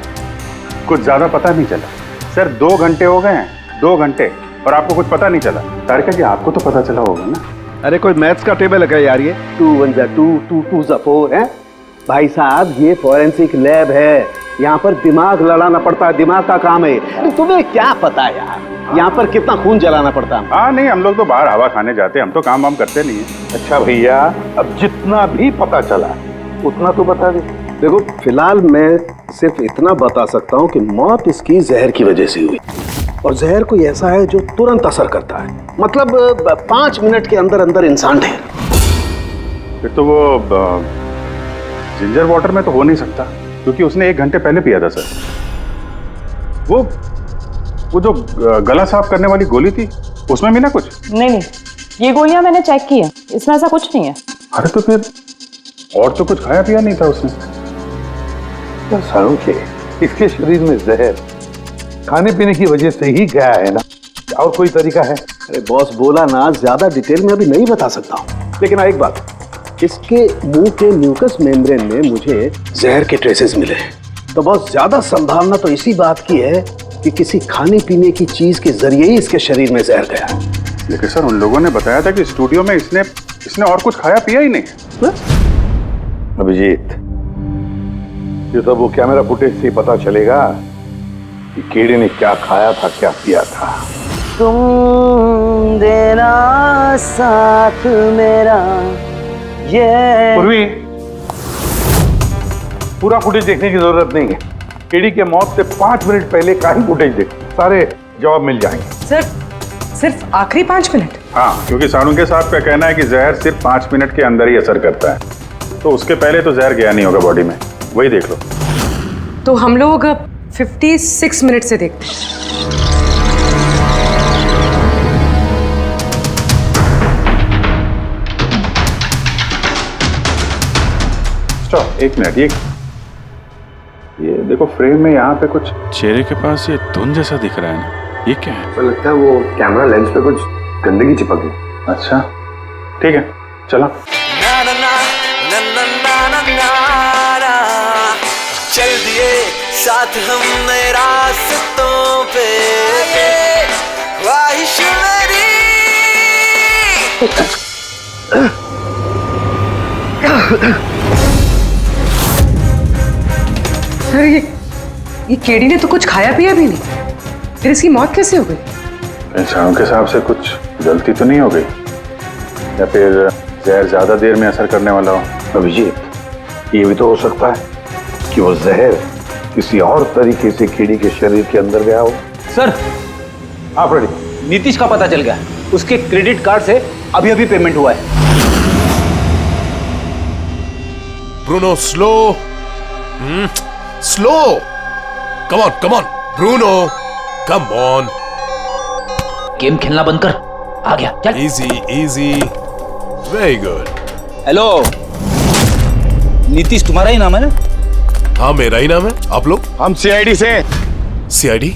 कुछ ज्यादा पता नहीं चला सर। 2 घंटे हो गए हैं, 2 घंटे, और आपको कुछ पता नहीं चला। तारिका जी आपको तो पता चला होगा ना? अरे कोई मैथ्स का टेबल है यार? ये 2 1 जा 2 2 2 जा 4 है भाई साहब। ये फॉरेंसिक लैब है, यहाँ पर दिमाग लड़ाना पड़ता है, दिमाग का काम है। अरे तुम्हें क्या पता यार यहाँ पर कितना खून जलाना पड़ता है? हाँ नहीं, हम लोग तो बाहर हवा खाने जाते हैं, हम तो काम वाम करते नहीं है। अच्छा भैया, अब जितना भी पता चला उतना तो बता दे। देखो फिलहाल मैं सिर्फ इतना बता सकता हूँ कि मौत इसकी जहर की वजह से हुई, और जहर कोई ऐसा है जो तुरंत असर करता है, मतलब 5 मिनट के अंदर अंदर इंसान ढेर। फिर तो वो जिंजर वाटर में तो हो नहीं सकता, क्योंकि उसने 1 घंटे पहले पिया था सर। वो जो गला साफ करने वाली गोली थी उसमें भी ना कुछ? नहीं, ये गोलियां मैंने चेक की है, इसमें ऐसा कुछ नहीं है। अरे तो फिर और तो कुछ खाया पिया नहीं था उसने? सारों के इसके शरीर में जहर खाने पीने की वजह से ही गया है ना, और कोई तरीका है? अरे बॉस बोला ना, ज्यादा डिटेल में अभी नहीं बता सकता हूँ, लेकिन एक बात, इसके मुंह के म्यूकस मेम्ब्रेन में मुझे जहर के ट्रेसेस मिले हैं। तो बहुत ज्यादा संभावना तो इसी बात की है कि किसी खाने पीने की चीज के जरिए ही इसके शरीर में जहर गया। लेकिन सर उन लोगों ने बताया था कि स्टूडियो में इसने और कुछ खाया पिया ही नहीं है। अभिजीत, ये सब वो कैमरा फुटेज से पता चलेगा कि केडी ने क्या खाया था, क्या पिया था। तुम देना साथ मेरा ये। पूर्वी, पूरा फुटेज देखने की जरूरत नहीं है। केडी के मौत से 5 मिनट पहले का ही फुटेज देख, सारे जवाब मिल जाएंगे। सर सिर्फ आखिरी 5 मिनट? हाँ, क्योंकि सारुंगे साहब का कहना है कि जहर सिर्फ 5 मिनट के अंदर ही असर करता है, तो उसके पहले तो जहर गया नहीं होगा बॉडी में। वही देख लो। तो हम लोग 56 मिनट से देखते हैं। Stop, 1 minute. ये देखो फ्रेम में यहाँ पे कुछ चेहरे के पास ये धुंध जैसा दिख रहा है ना, ये क्या है? तो लगता है वो कैमरा लेंस पे कुछ गंदगी चिपक गई। अच्छा ठीक है, चला। चल दिए साथ हम नए रास्तों पे, ख्वाहिश मेरी। सर ये केडी ने तो कुछ खाया पिया भी नहीं, फिर इसकी मौत कैसे हो गई? इंसानों के हिसाब से कुछ गलती तो नहीं हो गई, या फिर जहर ज्यादा देर में असर करने वाला हो? अभिजीत, ये भी तो हो सकता है कि वो जहर किसी और तरीके से केडी के शरीर के अंदर गया हो। सर आप रेडी? नीतीश का पता चल गया, उसके क्रेडिट कार्ड से अभी अभी पेमेंट हुआ है। Bruno slow, slow, come on Bruno, come on. Game खेलना बंद कर, आ गया, चल। Easy, very good. Hello, Nitish तुम्हारा ही नाम है ना? हाँ मेरा ही नाम है। आप लोग? हम सीआईडी से। सीआईडी?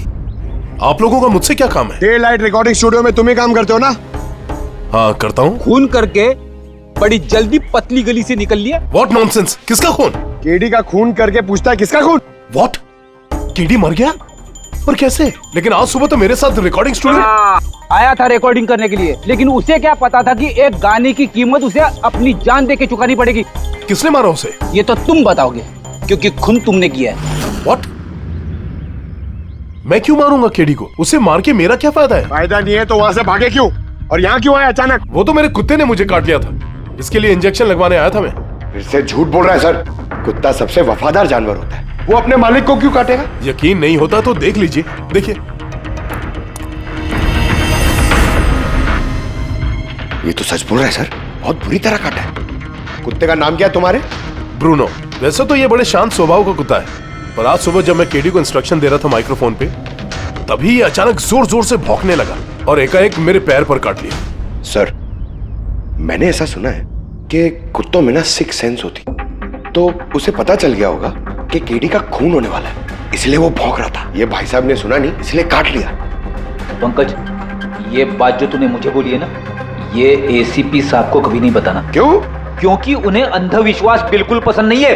आप लोगों का मुझसे क्या काम है? डे लाइट रिकॉर्डिंग स्टूडियो में तुम ही काम करते हो ना? हाँ करता हूँ। खून करके बड़ी जल्दी पतली गली से निकल लिया। व्हाट नॉनसेंस, किसका खून? केडी का खून करके पूछता है किसका खून? व्हाट? केडी मर गया? पर कैसे? लेकिन आज सुबह तो मेरे साथ रिकॉर्डिंग स्टूडियो आया था रिकॉर्डिंग करने के लिए, लेकिन उसे क्या पता था कि एक गाने की कीमत उसे अपनी जान दे के चुकानी पड़ेगी। किसने मारा उसे? ये तो तुम बताओगे, क्योंकि खून तुमने किया है। व्हाट? मैं क्यों मारूंगा केडी को? उसे मार के मेरा क्या फायदा है? फायदा नहीं है तो वहां से भागे क्यों? और यहाँ क्यों आया अचानक? वो तो मेरे कुत्ते ने मुझे काट लिया था, इसके लिए इंजेक्शन लगवाने आया था मैं। फिर से झूठ बोल रहा है सर। कुत्ता सबसे वफादार जानवर होता है, वो अपने मालिक को क्यों काटेगा? यकीन नहीं होता तो देख लीजिए, देखिए। ये तो सच बोल रहा है सर, बहुत बुरी तरह काटा है। कुत्ते का नाम क्या है तुम्हारे? ब्रूनो। वैसे तो ये बड़े शांत स्वभाव का कुत्ता है, पर आज सुबह जब मैं केडी को इंस्ट्रक्शन दे रहा था माइक्रोफोन पे, तभी ये अचानक जोर जोर से भौंकने लगा और एकाएक मेरे पैर पर काट लिया। सर, मैंने ऐसा सुना है कि कुत्तों में ना सिक्स सेंस होती, तो उसे पता चल गया होगा कि केडी का खून होने वाला है, इसलिए वो भौंक रहा था। ये भाई साहब ने सुना नहीं, इसलिए काट लिया। पंकज, ये बात जो तूने मुझे बोली है ना, ये एसीपी साहब को कभी नहीं बताना। क्यों? क्योंकि उन्हें अंधविश्वास बिल्कुल पसंद नहीं है।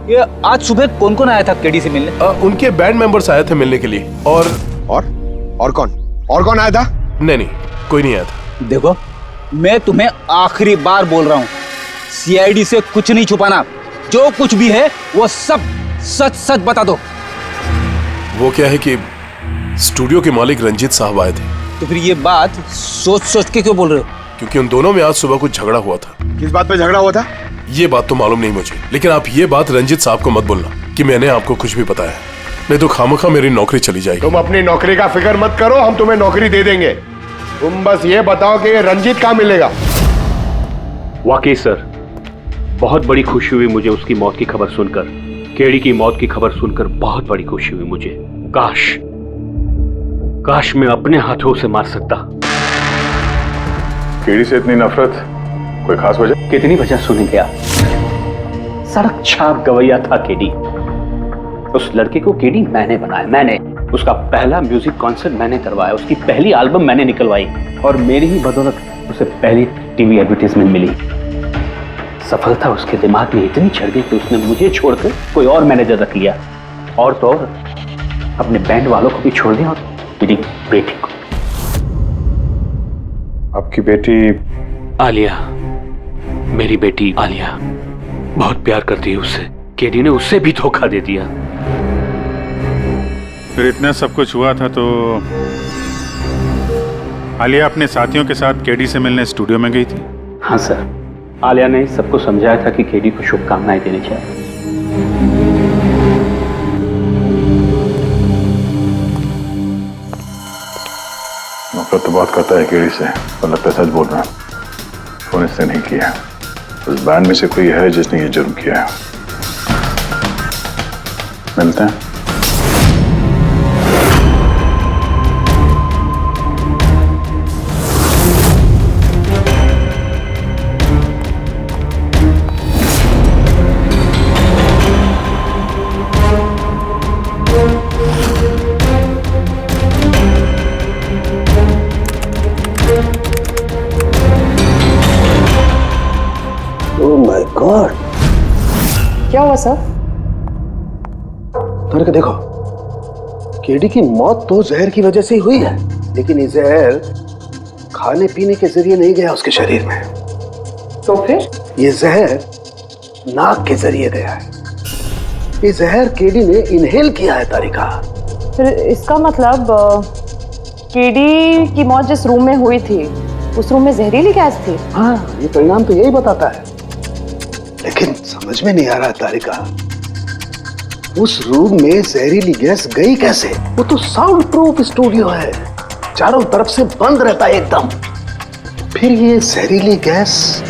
ये आज सुबह कौन कौन आया था केडी से मिलने? उनके बैंड मेंबर्स आए थे मिलने के लिए। और कौन आया था? नहीं, कोई नहीं आया था। देखो, मैं तुम्हें आखिरी बार बोल रहा हूँ, सीआईडी से कुछ नहीं छुपाना। जो कुछ भी है वो सब सच सच बता दो। वो क्या है कि स्टूडियो के मालिक रंजीत साहब आए थे। तो फिर ये बात सोच सोच के क्यों बोल रहे हो? क्योंकि उन दोनों में आज सुबह कुछ झगड़ा हुआ था। किस बात पे झगड़ा हुआ था? ये बात तो मालूम नहीं मुझे, लेकिन आप ये बात रंजीत साहब को मत बोलना कि मैंने आपको कुछ भी बताया, नहीं तो खामखा मेरी नौकरी चली जाएगी। तुम अपनी नौकरी का फिक्र मत करो, हम तुम्हें नौकरी दे देंगे। तुम बस ये बताओ कि ये रंजीत कहाँ मिलेगा। वाकई सर, बहुत बड़ी खुशी हुई मुझे उसकी मौत की खबर सुनकर। केडी की मौत की खबर सुनकर बहुत बड़ी खुशी हुई मुझे। काश मैं अपने हाथों उसे मार सकता। केडी से इतनी नफरत, कोई खास वजह? कितनी वजह सुनेंगे आप? सड़क छाप गवैया था केडी। उस लड़के को केडी मैंने बनाया, मैंने। उसका पहला म्यूजिक कॉन्सर्ट मैंने करवाया, उसकी पहली एल्बम मैंने निकलवाई, और मेरी ही बदौलत उसे पहली टीवी एडवर्टाइजमेंट मिली। सफलता उसके दिमाग में इतनी चढ़ गई कि उसने मुझे छोड़कर कोई और मैनेजर रख लिया, और तो और अपने बैंड वालों को भी छोड़ दिया, और मेरी बेटी को। आपकी बेटी आलिया, मेरी बेटी आलिया बहुत प्यार करती है उससे। केडी ने उससे भी धोखा दे दिया। फिर इतना सब कुछ हुआ था तो आलिया अपने साथियों के साथ केडी से मिलने स्टूडियो में गई थी? हाँ सर, आलिया ने सबको समझाया था कि केडी को शुभकामनाएं देनी चाहिए। नफरत तो बात करता है केडी से, पर लगता है सच बोल रहा है। फोन इससे नहीं किया, उस बैंड में से कोई है जिसने ये जुर्म किया है। मिलते हैं। गॉड, क्या हुआ सर? करके देखो, केडी की मौत तो जहर की वजह से ही हुई है, लेकिन ये जहर खाने पीने के जरिए नहीं गया उसके शरीर में। तो फिर? ये जहर नाक के जरिए गया है। ये जहर केडी ने इनहेल किया है तारिका। फिर इसका मतलब केडी की मौत जिस रूम में हुई थी, उस रूम में जहरीली गैस थी? हाँ, ये परिणाम तो यही बताता है, लेकिन समझ में नहीं आ रहा तारिका, उस रूम में जहरीली गैस गई कैसे? वो तो साउंड प्रूफ स्टूडियो है, चारों तरफ से बंद रहता है एकदम। फिर ये जहरीली गैस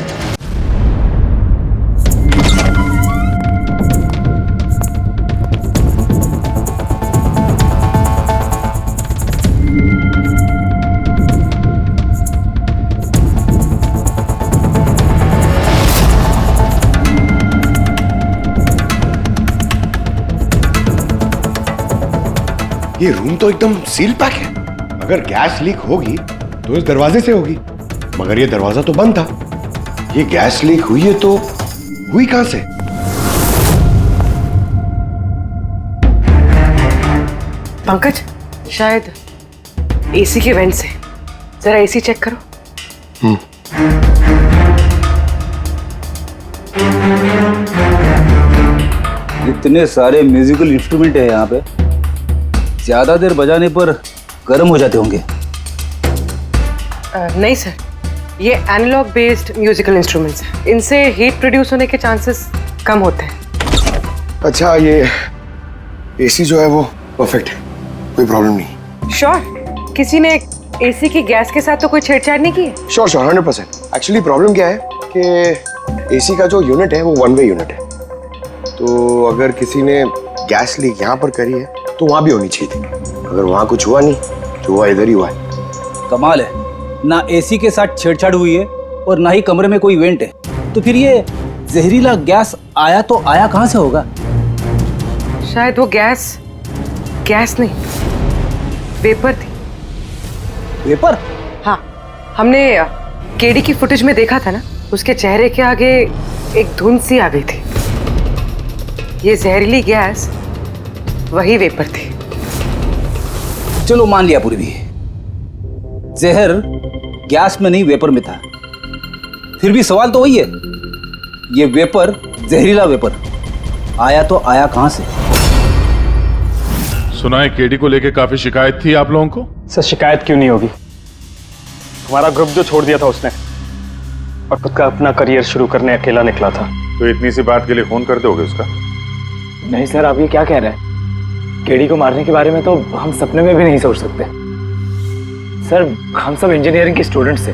ये रूम तो एकदम सील पैक है। अगर गैस लीक होगी तो इस दरवाजे से होगी, मगर ये दरवाजा तो बंद था। ये गैस लीक हुई है तो हुई कहां से? पंकज, शायद एसी के वेंट से। जरा एसी चेक करो। इतने सारे म्यूजिकल इंस्ट्रूमेंट है यहाँ पे, ज्यादा देर बजाने पर गर्म हो जाते होंगे। नहीं सर, ये एनालॉग बेस्ड म्यूजिकल इंस्ट्रूमेंट्स हैं। इनसे हीट प्रोड्यूस होने के चांसेस कम होते हैं। अच्छा, ये एसी जो है वो परफेक्ट है, कोई प्रॉब्लम नहीं? श्योर। किसी ने एसी की गैस के साथ तो कोई छेड़छाड़ नहीं की है? श्योर 100%। एक्चुअली प्रॉब्लम क्या है कि एसी का जो यूनिट है वो वन वे यूनिट है, तो अगर किसी ने गैस लीक यहाँ पर करी है तो वहाँ भी होनी चाहिए थी। अगर वहाँ कुछ हुआ नहीं तो हुआ इधर ही हुआ है। कमाल है, ना एसी के साथ छेड़छाड़ हुई है और ना ही कमरे में कोई वेंट है, तो फिर ये जहरीला गैस आया तो आया कहाँ से होगा? शायद वो गैस नहीं, वेपर थी। वेपर? हाँ, हमने केडी की फुटेज में देखा था ना, उसके चेहरे के आगे एक धुंध सी आ गई थी। ये जहरीली गैस वही वेपर थी। चलो मान लिया पूर्वी, जहर गैस में नहीं वेपर में था, फिर भी सवाल तो वही है, ये वेपर, जहरीला वेपर आया तो आया कहां से? सुना है केडी को लेके काफी शिकायत थी आप लोगों को? सर शिकायत क्यों नहीं होगी, हमारा ग्रुप जो छोड़ दिया था उसने और खुद का अपना करियर शुरू करने अकेला निकला था। तो इतनी सी बात के लिए फोन कर दोगे उसका? नहीं सर, आप ये क्या कह रहे हैं? केडी को मारने के बारे में तो हम सपने में भी नहीं सोच सकते। सर हम सब इंजीनियरिंग के स्टूडेंट्स थे,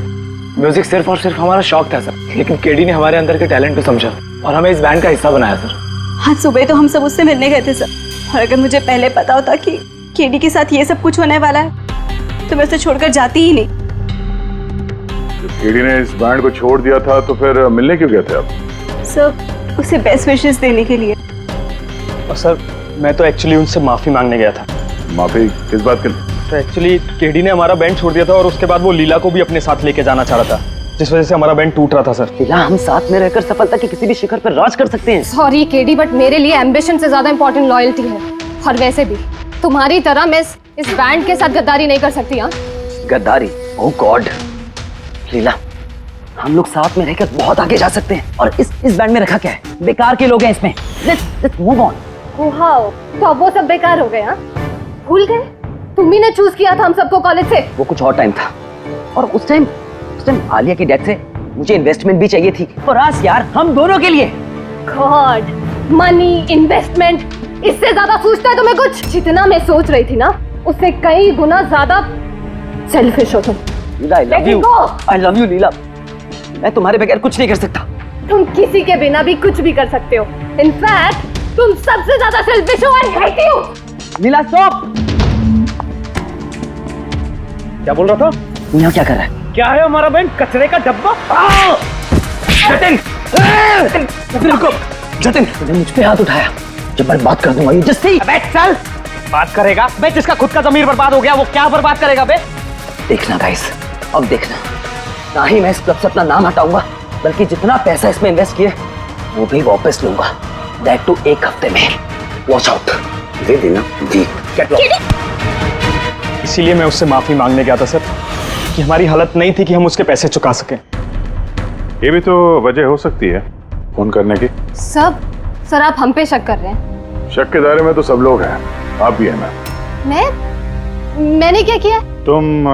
म्यूजिक सिर्फ और सिर्फ हमारा शौक था सर, लेकिन केडी ने हमारे अंदर के टैलेंट को समझा और हमें इस बैंड का हिस्सा बनाया सर। आज सुबह तो हम सब उससे मिलने गए थे सर, और अगर मुझे पहले पता होता कि केडी के साथ ये सब कुछ होने वाला है तो मैं उसे छोड़कर जाती ही नहीं। केडी ने इस बैंड को छोड़ दिया था तो फिर मिलने क्यों गए थे आप? सर उसे बेस्ट विशेस देने के लिए। और सर मैं तो एक्चुअली उनसे माफी मांगने गया था। माफी किस बात के लिए? तो एक्चुअली केडी ने हमारा बैंड छोड़ दिया था और उसके बाद वो लीला को भी अपने साथ लेके जाना चाह रहा था, जिस वजह से हमारा बैंड टूट रहा था सर। लीला, हम साथ में रहकर सफलता के किसी भी शिखर पर राज कर सकते हैं। सॉरी केडी, बट मेरे लिए एम्बिशन से ज्यादा इंपॉर्टेंट लॉयल्टी है, और वैसे भी तुम्हारी तरह मैं इस बैंड के साथ गद्दारी नहीं कर सकती। हाँ गद्दारी? ओह गॉड लीला, हम लोग साथ में रहकर बहुत आगे जा सकते हैं, और इस बैंड में रखा क्या है? बेकार के लोग हैं इसमें। Let's move on. वाओ, तो अब वो सब बेकार हो गए? हाँ भूल गए, तुम ही ने चूज किया था हम सबको कॉलेज से। वो कुछ और टाइम था, और उस टाइम आलिया की डेथ से मुझे इन्वेस्टमेंट भी चाहिए थी, और आज यार हम दोनों के लिए। गॉड, मनी, इन्वेस्टमेंट, इससे ज्यादा सोचता है तुम्हें कुछ? जितना मैं सोच रही थी ना, उससे कई गुना ज्यादा सेल्फिश हो तुम। लीला, I love you लीला, मैं तुम्हारे बगैर कुछ नहीं कर सकता। तुम किसी के बिना भी कुछ भी कर सकते हो, इनफैक्ट तुम सबसे ज्यादा सेल्फिश हो। I hate you. Leela stop. क्या बोल रहा था? तू यहाँ क्या कर रहा है? क्या है हमारा बैंड? कचरे का डब्बा? जतिन, रुको। जतिन, तूने मुझ पे हाथ उठाया, जब मैं बात कर दूंगा ये जस्सी। अबे चल, बात करेगा बे? जिसका खुद का ज़मीर बर्बाद हो गया वो क्या बर्बाद करेगा बे? देखना गाइस, अब देखना, ना ही मैं इस क्लब से अपना नाम हटाऊंगा, बल्कि जितना पैसा इसमें इन्वेस्ट किए वो भी वापस लूंगा, दैट टू 1 हफ्ते में। Watch out. दे देना जी। इसीलिए मैं उससे माफी मांगने गया था सर, कि हमारी हालत नहीं थी कि हम उसके पैसे चुका सकें। ये भी तो वजह हो सकती है फोन करने की। सर आप हम पे शक कर रहे हैं? शक के दायरे में तो सब लोग हैं, आप भी हैं ना। मैंने क्या किया? तुम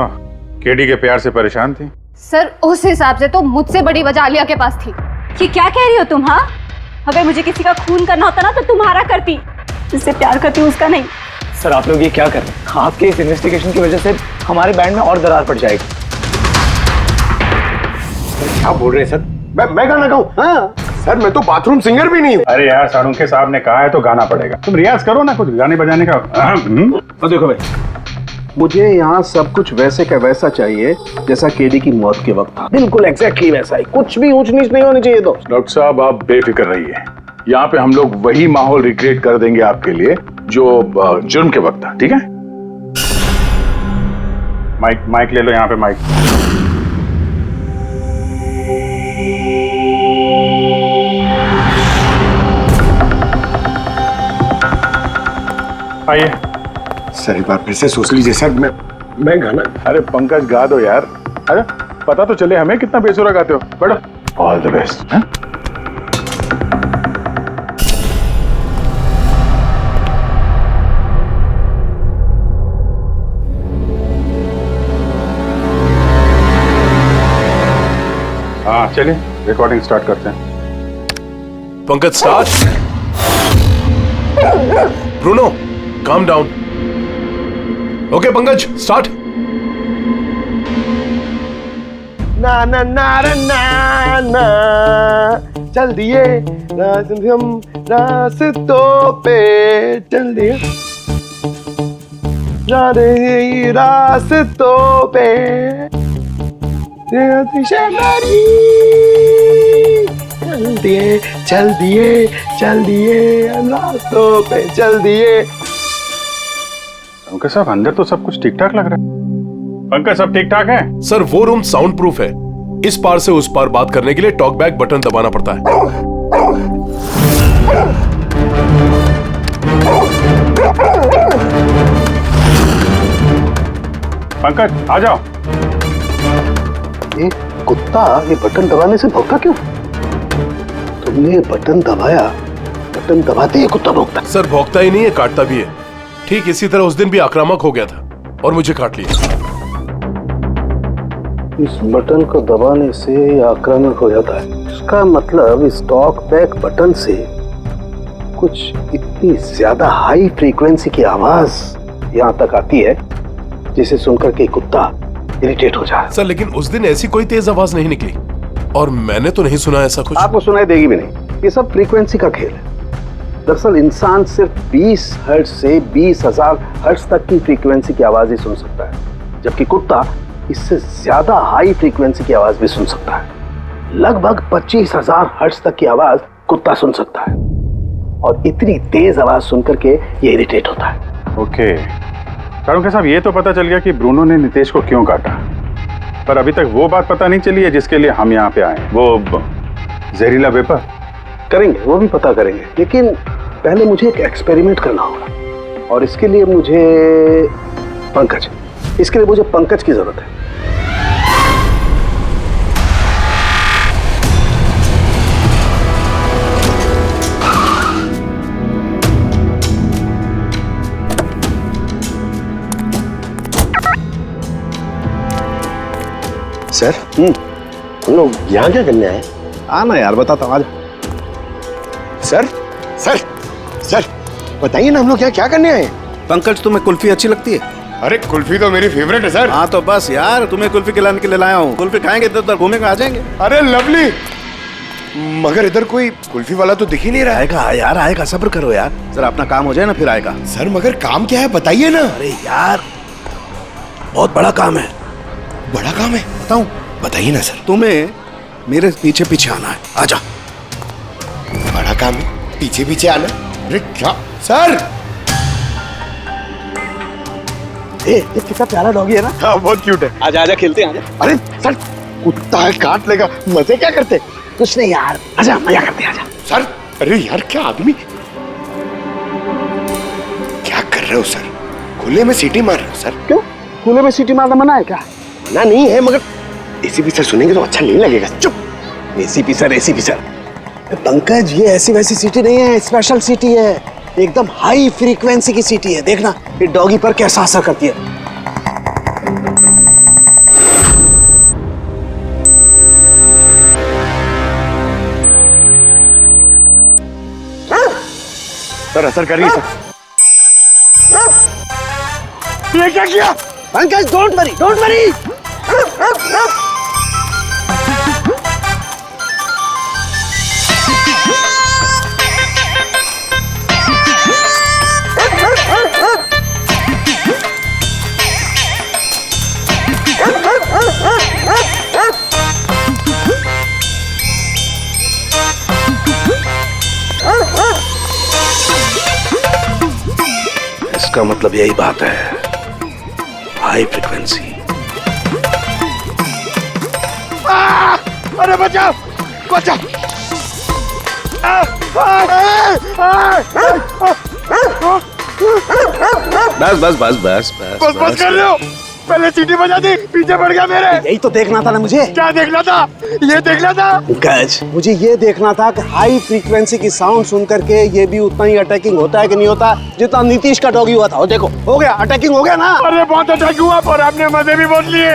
केडी के प्यार से परेशान थी? सर उस हिसाब से तो मुझसे बड़ी वजह आलिया के पास थी। ये क्या कह रही हो तुम? हाँ, अगर मुझे किसी का खून करना होता ना तो तुम्हारा करती, जिससे प्यार करती हूँ उसका नहीं। सर आप लोग ये क्या कर रहे हैं? आपके इस इन्वेस्टिगेशन की वजह से हमारे बैंड में और दरार पड़ जाएगी। क्या बोल रहे हैं सर? मैं गाना गाऊं? हाँ सर, मैं तो बाथरूम सिंगर भी नहीं हूँ। अरे यार, सारुंखे साहब ने कहा है तो गाना पड़ेगा, तुम रियाज करो ना कुछ गाने बजाने का। तो देखो भाई, मुझे यहाँ सब कुछ वैसे का वैसा चाहिए जैसा केडी की मौत के वक्त था, बिल्कुल एग्जैक्टली वैसा ही, कुछ भी ऊंच नीच नहीं होनी चाहिए। तो डॉक्टर साहब आप बेफिक्र रहिए, यहाँ पे हम लोग वही माहौल रिक्रिएट कर देंगे आपके लिए जो जुर्म के वक्त था, ठीक है? माइक ले लो, यहाँ पे माइक। आइए सर, एक बार फिर से सोच लीजिए सर। मैं गाना। अरे पंकज गा दो यार, अरे पता तो चले हमें कितना बेसुरा गाते हो। बैठो, ऑल द बेस्ट। हाँ चलिए रिकॉर्डिंग स्टार्ट करते हैं। Pankaj start. Bruno calm down. Okay Pankaj start. ना ना ना ना ना चल दिए हम रास्तों पे चल दिए रास्तों पे चल दिए हम रास्तों पे चल दिए। पंकज साहब अंदर तो सब कुछ ठीक ठाक लग रहा है। पंकज सब ठीक ठाक है? सर वो रूम साउंड प्रूफ है, इस पार से उस पार बात करने के लिए टॉक बैक बटन दबाना पड़ता है। पंकज आ जाओ। ये कुत्ता ये बटन दबाने से भौंका क्यों? तुमने ये बटन दबाया, बटन दबाते ही कुत्ता भौंकता। सर भौंकता ही नहीं है, काटता भी है। ठीक इसी तरह उस दिन भी आक्रामक हो गया था और मुझे काट लिया। इस बटन को दबाने से आक्रामक हो जाता है, इसका मतलब इस टॉक बैक बटन से कुछ इतनी ज्यादा हाई फ्रीक्वेंसी की आवाज यहाँ तक आती है जिसे सुनकर के कुत्ता इरिटेट हो जाए। सर लेकिन उस दिन ऐसी कोई तेज आवाज नहीं निकली और मैंने तो नहीं सुना ऐसा कुछ। आपको सुनाई देगी भी नहीं, ये सब फ्रीक्वेंसी का खेल है। दरअसल इंसान सिर्फ 20 हर्ट्ज से 20,000 हर्ट्ज तक की फ्रीक्वेंसी की आवाज ही सुन सकता है, जबकि कुत्ता इससे ज्यादा हाई फ्रीक्वेंसी की आवाज भी सुन सकता है। लगभग 25,000 हर्ट्ज तक की आवाज कुत्ता सुन सकता है और इतनी तेज आवाज सुनकर के ये इरिटेट होता है। ओके के साहब, ये तो पता चल गया कि ब्रूनो ने नितेश को क्यों काटा, पर अभी तक वो बात पता नहीं चली है जिसके लिए हम यहाँ पे आए, वो जहरीला वेपर। करेंगे, वो भी पता करेंगे, लेकिन पहले मुझे एक एक्सपेरिमेंट करना होगा और इसके लिए मुझे पंकज की जरूरत है। सर हम लोग यहाँ क्या करने आए? आना यार, बताता हूँ, आजा। सर सर सर बताइए ना, हम लोग क्या करने आए? पंकज तुम्हें कुल्फी अच्छी लगती है? अरे कुल्फी तो मेरी फेवरेट है सर। हाँ तो बस यार, तुम्हें कुल्फी खिलाने के लिए लाया हूँ। कुल्फी खाएंगे तो उधर घूमेंगे, आ जाएंगे। अरे लवली, मगर इधर कोई कुल्फी वाला तो दिख ही नहीं रहा है। आएगा यार, आएगा, सब्र करो यार, जरा अपना काम हो जाए ना फिर आएगा। सर मगर काम क्या है बताइए ना। अरे यार बहुत बड़ा काम है। बड़ा काम है? बताऊं? बताइए ना सर। तुम्हें मेरे पीछे पीछे आना है, आजा। बड़ा काम है, पीछे पीछे आना? अरे क्या सर? ये कितना प्यारा डॉगी है ना। हाँ बहुत क्यूट है। आजा आजा, खेलते हैं, आजा। अरे सर कुत्ता है, काट लेगा, मजे क्या करते? कुछ नहीं यार, आजा मजा करते हैं, आजा। सर अरे यार क्या आदमी, क्या कर रहे हो सर? खुले में सीटी मार रहे हो सर? क्यों? खुले में सीटी मारना मना है क्या? मना नहीं है, मगर एसीपी सर सुनेंगे तो अच्छा नहीं लगेगा। चुप। एसीपी सर पंकज, ये ऐसी वैसी सीटी नहीं है, स्पेशल सीटी है, एकदम हाई फ्रीक्वेंसी की सीटी है। देखना ये डॉगी पर कैसा असर करती है। सर असर कर रही है सर। ये क्या किया? Pankaj don't worry. इसका मतलब यही बात है, हाई फ्रीक्वेंसी। अरे बचाओ बचाओ। बस कर रहे हो? पहले सीटी बजा दी, पीछे पड़ गया मेरे। यही तो देखना था ना मुझे। क्या देखना था? ये देखना था पंकज, मुझे ये देखना था कि हाई फ्रीक्वेंसी की साउंड सुन करके ये भी उतना ही अटैकिंग होता है कि नहीं होता जितना नीतीश का डॉगी हुआ था। वो देखो हो गया, अटैकिंग हो गया ना। अरे बहुत अटैक हुआ, पर आपने मजे भी बहुत लिए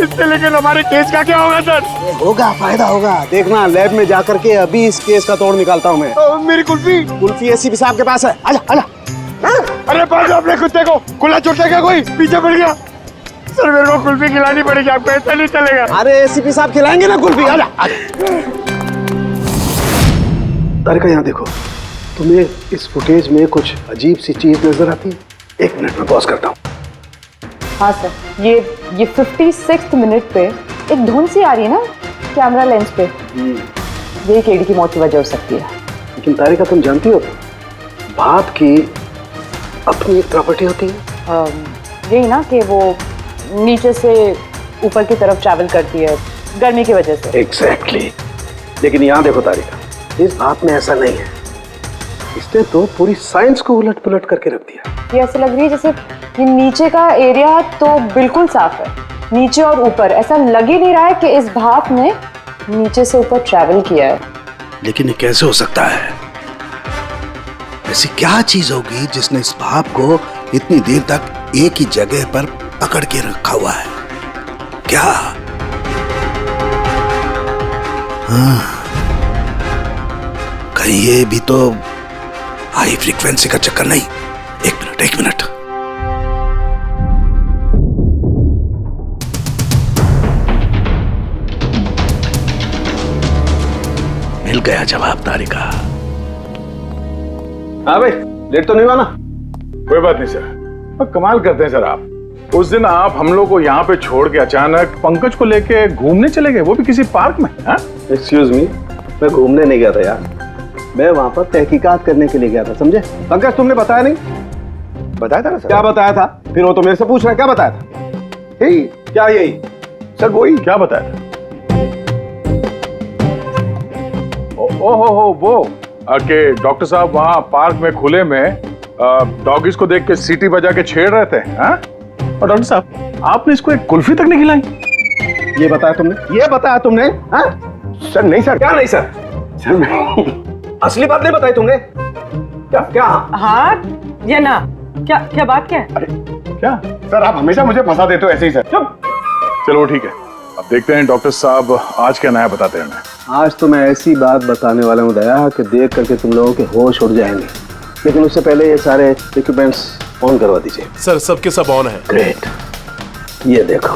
इससे। लेकिन हमारे केस का क्या होगा सर? होगा, फायदा होगा। देखना लैब में जाकर के अभी इस केस का तोड़ निकालता हूँ मैं। मेरी कुल्फी एसीपी साहब के पास है, आजा आजा। अरे पास अपने कुत्ते को, खुला छोटा क्या कोई पीछे पड़ गया। सर मेरे को कुल्फी खिलानी पड़ेगी, आपको ऐसा नहीं चलेगा। अरे एसीपी साहब खिलाएंगे ना कुल्फी, आजा। तारिका यहाँ देखो, तुम्हें इस फुटेज में कुछ अजीब सी चीज नजर आती है? 1 मिनट में पॉज करता हूँ। हाँ सर, ये 56th मिनट पे एक धुन सी आ रही है ना कैमरा लेंस पे, यही केडी की मौत की वजह हो सकती है। लेकिन तारिका तुम जानती हो भाप की अपनी एक प्रॉपर्टी होती है, यही ना कि वो नीचे से ऊपर की तरफ ट्रैवल करती है गर्मी की वजह से। एग्जैक्टली। लेकिन यहाँ देखो तारिका, इस भाप में ऐसा नहीं है। इसने तो पूरी साइंस को उलट पुलट करके रख दिया। ये ऐसे लग रही है जैसे ये नीचे का एरिया तो बिल्कुल साफ है, नीचे और ऊपर ऐसा लग ही नहीं रहा है कि इस भाप ने नीचे से ऊपर ट्रैवल किया है। लेकिन ये कैसे हो सकता है? ऐसी क्या चीज होगी जिसने इस भाप को इतनी देर तक एक ही जगह पर पकड़ के रखा हुआ है? क्या? हाँ, कहीं ये भी तो हाई फ्रीक्वेंसी का चक्कर नहीं? 1 मिनट। मिल गया जवाब तारिका। हाँ भाई, लेट तो नहीं हुआ ना? कोई बात नहीं सर, और कमाल करते हैं सर आप। उस दिन आप हम लोग को यहाँ पे छोड़ के अचानक पंकज को लेके घूमने चले गए, वो भी किसी पार्क में। एक्सक्यूज मी, मैं घूमने नहीं गया था यार, मैं वहां पर तहकीकात करने के लिए गया था, समझे? पंकज तुमने बताया नहीं? बताया था ना सर। क्या बताया था? फिर वो तो मेरे से पूछ रहा है क्या बताया था? यही। क्या यही? सर वही। क्या बताया था? ओहो वो कि डॉक्टर साहब वहाँ पार्क में खुले में डॉगीज को देख के सीटी बजा के छेड़ रहे थे। हाँ? और डॉक्टर साहब आपने इसको एक कुल्फी तक नहीं खिलाई। ये बताया तुमने? ये बताया तुमने? हाँ? सर नहीं सर। क्या नहीं सर? सर मैं असली बात नहीं बताई तुमने? क्या? हाँ या ना? क्या बात क्या है? अरे क्या सर, आप हमेशा मुझे फंसा देते हो ऐसे ही सर। चुप। चलो ठीक है, अब देखते हैं डॉक्टर साहब आज क्या नया बताते हैं हमें। आज तो मैं ऐसी बात बताने वाला हूँ दया कि देख करके तुम लोगों के होश उड़ जाएंगे, लेकिन उससे पहले ये सारे इक्विपमेंट्स ऑन करवा दीजिए। सर सबके सब ऑन है। ग्रेट। ये देखो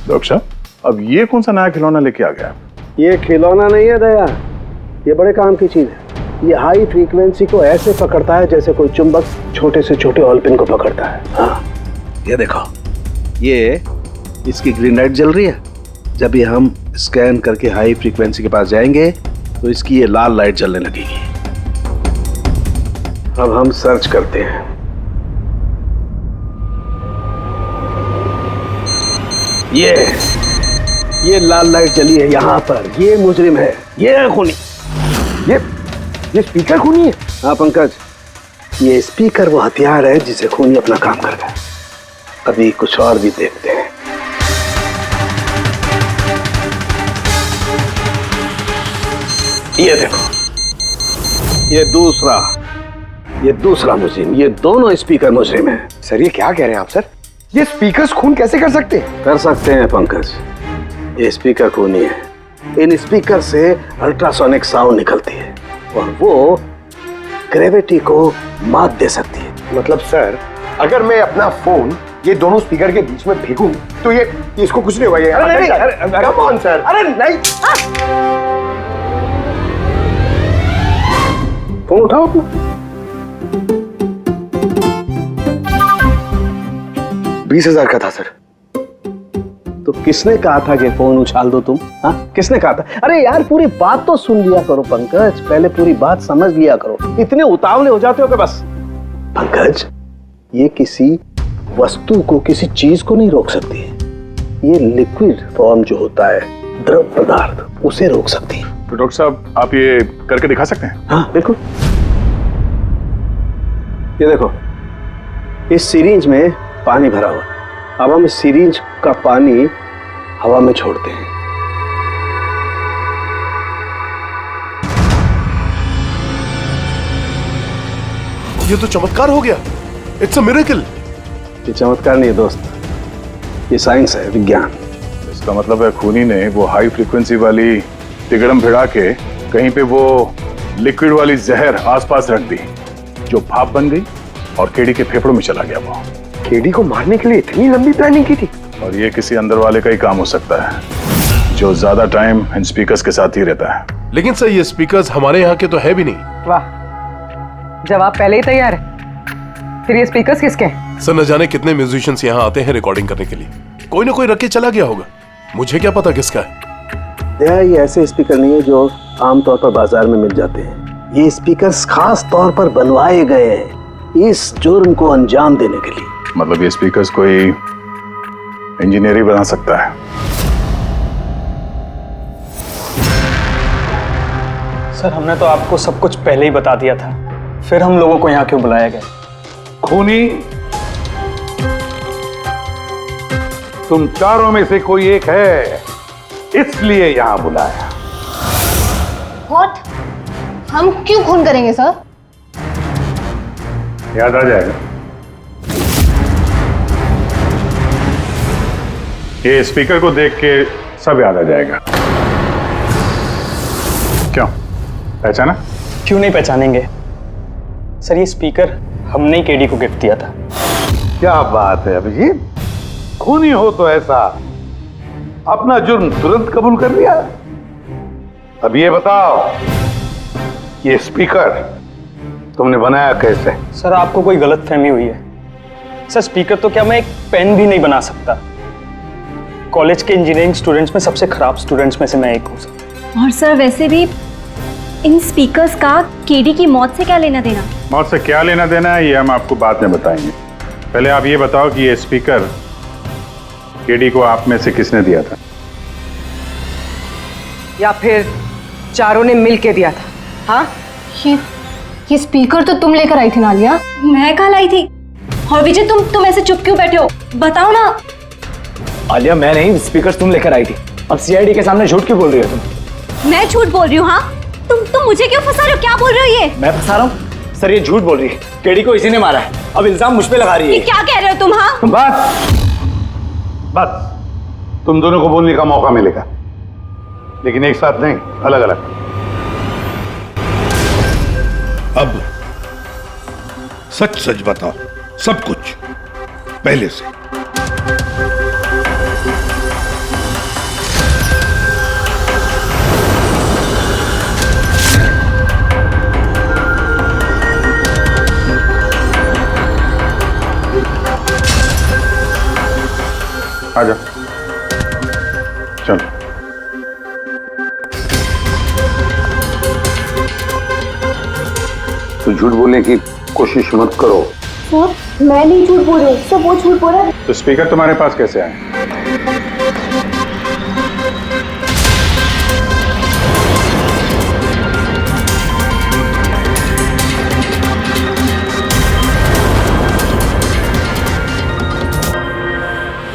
डॉक्टर साहब, अब ये कौन सा नया खिलौना लेके आ गया? ये खिलौना नहीं है दया, ये बड़े काम की चीज है। ये हाई फ्रीक्वेंसी को ऐसे पकड़ता है जैसे कोई चुंबक छोटे से छोटे ऑलपिन को पकड़ता है। हाँ, ये देखो, ये इसकी ग्रीन लाइट जल रही है। जब ये हम स्कैन करके हाई फ्रीक्वेंसी के पास जाएंगे तो इसकी ये लाल लाइट जलने लगेगी। अब हम सर्च करते हैं। ये लाल लाइट जली है यहाँ पर, ये मुजरिम है, ये है खूनी। ये स्पीकर खूनी है? हाँ पंकज, ये स्पीकर वो हथियार है जिसे खूनी अपना काम कर गया। अभी कुछ और भी देखते हैं। ये देखो, ये दूसरा मुजरिम, ये दोनों स्पीकर मुजरिम है। सर ये क्या कह रहे हैं आप सर? ये स्पीकर्स खून कैसे कर सकते हैं? कर सकते हैं पंकज, ये स्पीकर खूनी है। इन स्पीकर से अल्ट्रासोनिक साउंड निकलती है और वो ग्रेविटी को मात दे सकती है। मतलब सर, अगर मैं अपना फोन ये दोनों स्पीकर के बीच में फेंकूं तो ये इसको कुछ नहीं होगा। ये अरे नहीं, कम ऑन सर। अरे नहीं, फोन उठाओ अपना। 20,000 का था सर। तो किसने कहा था कि फोन उछाल दो तुम? हाँ, किसने कहा था? अरे यार पूरी बात तो सुन लिया करो पंकज, पहले पूरी बात समझ लिया करो। इतने उतावले हो जाते हो कि बस। पंकज, ये किसी वस्तु को, किसी चीज को नहीं रोक सकती है। ये लिक्विड फॉर्म जो होता है, द्रव पदार्थ, उसे रोक सकती है। तो डॉक्टर साहब आप ये करके दिखा सकते हैं? हाँ बिल्कुल। ये देखो, इस सिरिंज में पानी भरा हुआ। अब हम इस सिरिंज का पानी हवा में छोड़ते हैं। ये तो चमत्कार हो गया। It's a miracle. ये चमत्कार नहीं है दोस्त, ये साइंस है, विज्ञान। इसका मतलब है खूनी ने वो हाई फ्रीक्वेंसी वाली तिगड़म भिड़ा के कहीं पे वो लिक्विड वाली जहर आसपास रख दी, जो भाप बन गई और केडी के फेफड़ों में चला गया। वो केडी को मारने के लिए इतनी लंबी प्लानिंग की थी? और ये किसी अंदर वाले का ही काम हो सकता है जो ज्यादा टाइम इन स्पीकर्स के साथ ही रहता है। लेकिन सर ये स्पीकर्स हमारे यहाँ के तो है भी नहीं। वाह, जवाब पहले ही तैयार है। फिर ये स्पीकर्स किसके हैं? सर न जाने कितने म्यूजिशियंस यहाँ आते हैं रिकॉर्डिंग करने के लिए, कोई ना कोई रख के चला गया होगा, मुझे क्या पता किसका है। ये ऐसे स्पीकर नहीं है जो आमतौर पर बाजार में मिल जाते हैं। ये स्पीकर्स खास तौर पर बनवाए गए हैं इस जुर्म को अंजाम देने के लिए। मतलब ये स्पीकर्स कोई इंजीनियर ही बना सकता है। सर हमने तो आपको सब कुछ पहले ही बता दिया था, फिर हम लोगों को यहाँ क्यों बुलाया गया? खूनी, तुम चारों में से कोई एक है, इसलिए यहां बुलाया। व्हाट? हम क्यों खून करेंगे सर? याद आ जाएगा। ये स्पीकर को देख के सब याद आ जाएगा। क्यों, पहचाना? क्यों नहीं पहचानेंगे सर, ये स्पीकर हमने ही केडी को गिफ्ट दिया था। क्या बात है अभिजीत, खूनी हो तो ऐसा अपना जुर्म तुरंत कबूल कर लिया। अब ये बताओ, ये स्पीकर तुमने बनाया कैसे? सर आपको कोई गलतफहमी हुई है। सर स्पीकर तो क्या मैं एक पेन भी नहीं बना सकता। कॉलेज के इंजीनियरिंग स्टूडेंट्स में सबसे खराब स्टूडेंट्स में से मैं एक हूँ सर। और सर वैसे भी इन स्पीकर्स का केडी की मौत से क्या लेना देना? मौत से क्या लेना देना है ये हम आपको बाद में बताएंगे। पहले आप ये बताओ कि ये स्पीकर केडी को आप में से किसने दिया था? या फिर चारों ने मिल के दिया था? हाँ, ये स्पीकर तो तुम लेकर आई थी ना आलिया? मैं कल आई थी। और विजय तुम ऐसे चुप क्यों बैठे हो? बताओ ना। आलिया मैं नहीं, स्पीकर्स तुम लेकर आई थी। अब सीआईडी के सामने झूठ क्यों बोल रही हो तुम? मैं झूठ बोल रही हूँ? हाँ, तुम मुझे क्यों फंसा रहे हो? क्या बोल रहे हो ये? मैं फंसा रहा हूँ? सर ये झूठ बोल रही है, केडी को इसी ने मारा है। अब इल्जाम मुझ पे लगा रही है। ये क्या कह रहे हो तुम? हाँ बस तुम दोनों को बोलने का मौका मिलेगा, लेकिन एक साथ नहीं, अलग अलग। अब सच सच बताओ, सब कुछ पहले से। आ जाओ, चलो। तो झूठ बोलने की कोशिश मत करो। सर मैं नहीं झूठ बोल रही हूँ, सब वो झूठ बोल रहा है। तो स्पीकर तुम्हारे पास कैसे आए?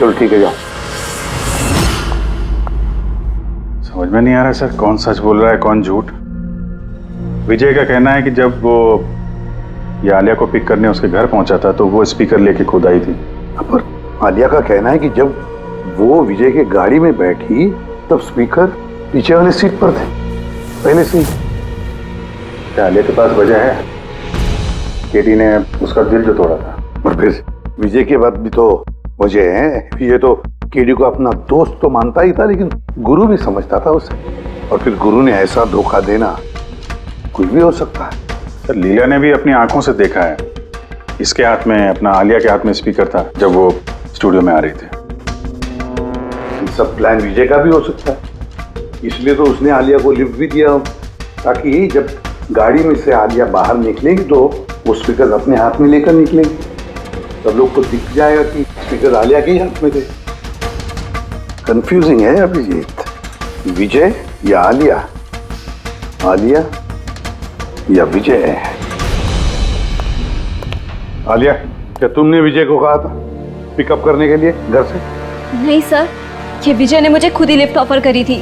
चलो ठीक है, जाओ। समझ में नहीं आ रहा सर, कौन सच बोल रहा है कौन झूठ। विजय का कहना है कि जब वो ये आलिया को पिक करने उसके घर पहुंचा था तो वो स्पीकर लेके खुद आई थी। पर आलिया का कहना है कि जब वो विजय के गाड़ी में बैठी तब स्पीकर पीछे वाले सीट पर थे पहले से। क्या आलिया के पास वजह है? केडी ने उसका दिल जो तोड़ा था। और फिर विजय के बाद भी तो वजह है। विजय तो केडी को अपना दोस्त तो मानता ही था, लेकिन गुरु भी समझता था उसे। और फिर गुरु ने ऐसा धोखा देना, कुछ भी हो सकता है। सर लीला ने भी अपनी आंखों से देखा है, इसके हाथ में अपना आलिया के हाथ में स्पीकर था जब वो स्टूडियो में आ रही थी। ये सब प्लान विजय का भी हो सकता है, इसलिए तो उसने आलिया को लिफ्ट भी दिया, ताकि जब गाड़ी में से आलिया बाहर निकलेगी तो वो स्पीकर अपने हाथ में लेकर निकलेगी। सब लोग को दिख जाएगा कि स्पीकर आलिया के ही हाथ में थे। कंफ्यूजिंग है अभिजीत, विजय या आलिया, आलिया या विजय। आलिया, क्या तुमने विजय को कहा था पिकअप करने के लिए घर से? नहीं सर, ये विजय ने मुझे खुद ही लिफ्ट ऑफर करी थी।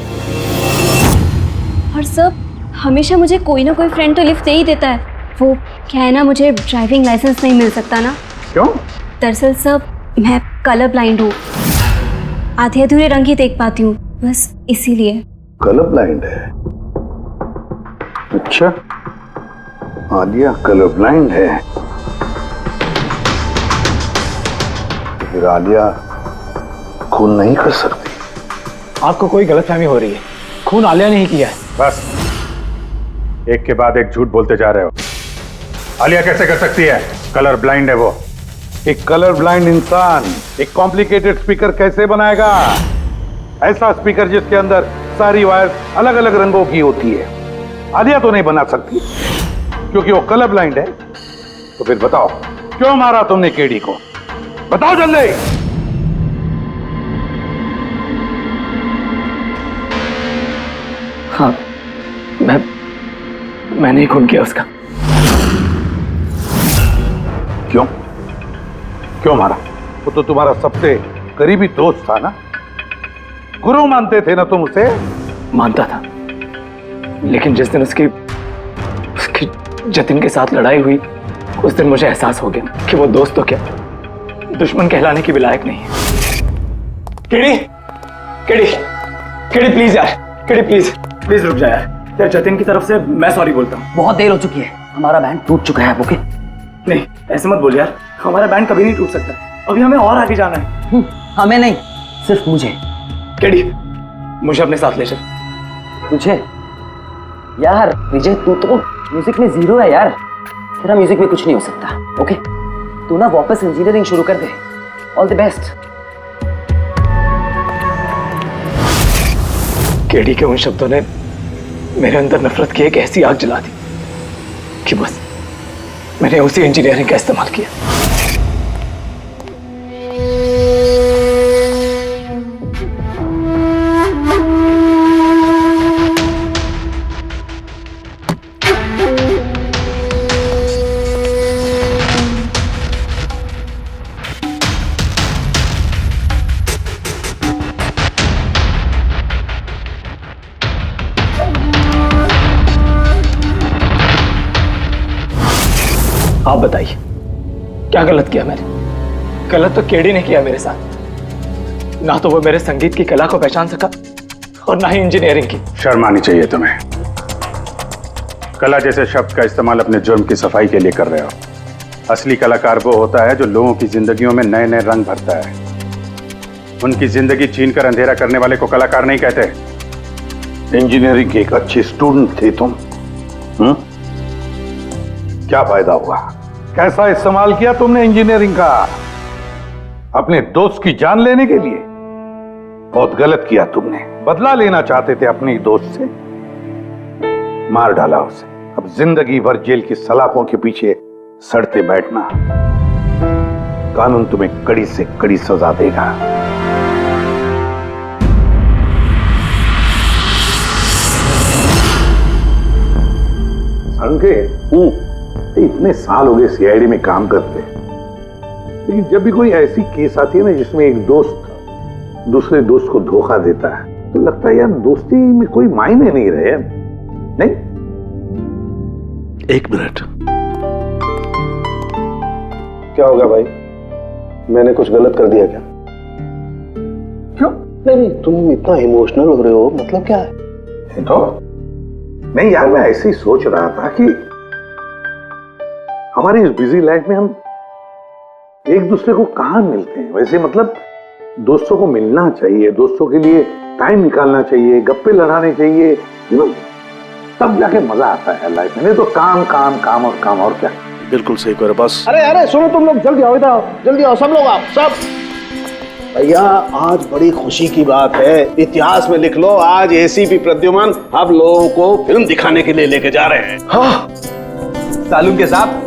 और सर हमेशा मुझे कोई ना कोई फ्रेंड तो लिफ्ट दे ही देता है। वो क्या है ना, मुझे ड्राइविंग लाइसेंस नहीं मिल सकता ना। क्यों? दरअसल सर मैं कलर ब्लाइंड हूँ, आधे अधूरे रंग ही देख पाती हूँ, बस इसीलिए। कलर ब्लाइंड है? अच्छा, आलिया कलर ब्लाइंड है, तो फिर आलिया खून नहीं कर सकती। आपको कोई गलतफहमी हो रही है, खून आलिया ने ही किया है। बस एक के बाद एक झूठ बोलते जा रहे हो। आलिया कैसे कर सकती है? कलर ब्लाइंड है वो। एक कलर ब्लाइंड इंसान एक कॉम्प्लिकेटेड स्पीकर कैसे बनाएगा? ऐसा स्पीकर जिसके अंदर सारी वायर अलग अलग रंगों की होती है। आलिया तो नहीं बना सकती क्योंकि वो कलर ब्लाइंड है। तो फिर बताओ क्यों मारा तुमने केडी को? बताओ जल्दी। हाँ, मैंने ही खून किया उसका। क्यों क्यों मारा? वो तो तुम्हारा सबसे करीबी दोस्त था ना, गुरु मानते थे ना तुम उसे? मानता था, लेकिन जिस दिन उसकी जतिन के साथ लड़ाई हुई उस दिन मुझे एहसास हो गया कि वो दोस्त तो क्या दुश्मन कहलाने की भी लायक नहीं है। केडी केडी केडी प्लीज यार, केडी प्लीज रुक जा यार। जतिन की तरफ से मैं सॉरी बोलता हूँ। बहुत देर हो चुकी है, हमारा बैंड टूट चुका है। ओके नहीं ऐसे मत बोल यार, हमारा बैंड कभी नहीं टूट सकता। अभी हमें और आगे जाना है। हमें नहीं, सिर्फ मुझे। केडी मुझे अपने साथ ले चल। तुझे? यार विजय, तू तो म्यूजिक में जीरो है यार। तेरा म्यूजिक में कुछ नहीं हो सकता। ओके तू ना वापस इंजीनियरिंग शुरू कर दे। All the best. केडी के उन शब्दों ने मेरे अंदर नफरत की एक ऐसी आग जला दी कि बस मैंने उसी इंजीनियरिंग का इस्तेमाल किया। आप बताइए क्या गलत किया मैंने? गलत तो केडी ने किया मेरे साथ। ना तो वो मेरे संगीत की कला को पहचान सका और ना ही इंजीनियरिंग की। शर्म आनी चाहिए तुम्हें। कला जैसे शब्द का इस्तेमाल अपने जुर्म की सफाई के लिए कर रहे हो। असली कलाकार वो होता है जो लोगों की जिंदगियों में नए नए रंग भरता है। उनकी जिंदगी छीनकर अंधेरा करने वाले को कलाकार नहीं कहते। इंजीनियरिंग के एक अच्छे स्टूडेंट थे तुम। क्या फायदा हुआ? कैसा इस्तेमाल किया तुमने इंजीनियरिंग का? अपने दोस्त की जान लेने के लिए? बहुत गलत किया तुमने। बदला लेना चाहते थे अपने दोस्त से, मार डाला उसे। अब जिंदगी भर जेल की सलाखों के पीछे सड़ते बैठना। कानून तुम्हें कड़ी से कड़ी सजा देगा। संकेत, इतने साल हो गए सीआईडी में काम करते, लेकिन जब भी कोई ऐसी केस आती है ना जिसमें एक दोस्त दूसरे दोस्त को धोखा देता है, तो लगता है यार दोस्ती में कोई मायने नहीं रहे। नहीं? एक मिनट। क्या होगा भाई? मैंने कुछ गलत कर दिया क्या? क्यों? नहीं, तुम इतना इमोशनल हो रहे हो, मतलब क्या है? तो नहीं यार, मैं ऐसे ही सोच रहा था कि हमारी इस बिजी लाइफ में हम एक दूसरे को कहां मिलते हैं। वैसे मतलब दोस्तों को मिलना चाहिए, दोस्तों के लिए टाइम निकालना चाहिए, गप्पे लड़ाने चाहिए, तब जाके मजा आता है लाइफ में। नहीं तो काम काम काम और काम, और क्या। बिल्कुल सही करो बस। अरे सुनो तुम लोग, जल्दी आओ, इधर आओ, जल्दी आओ, सब लोग आओ, सब। भैया आज बड़ी खुशी की बात है, इतिहास में लिख लो, आज एसीपी प्रद्युमन आप लोगों को फिल्म दिखाने के लिए लेके जा रहे हैं। हाँ सालून के साथ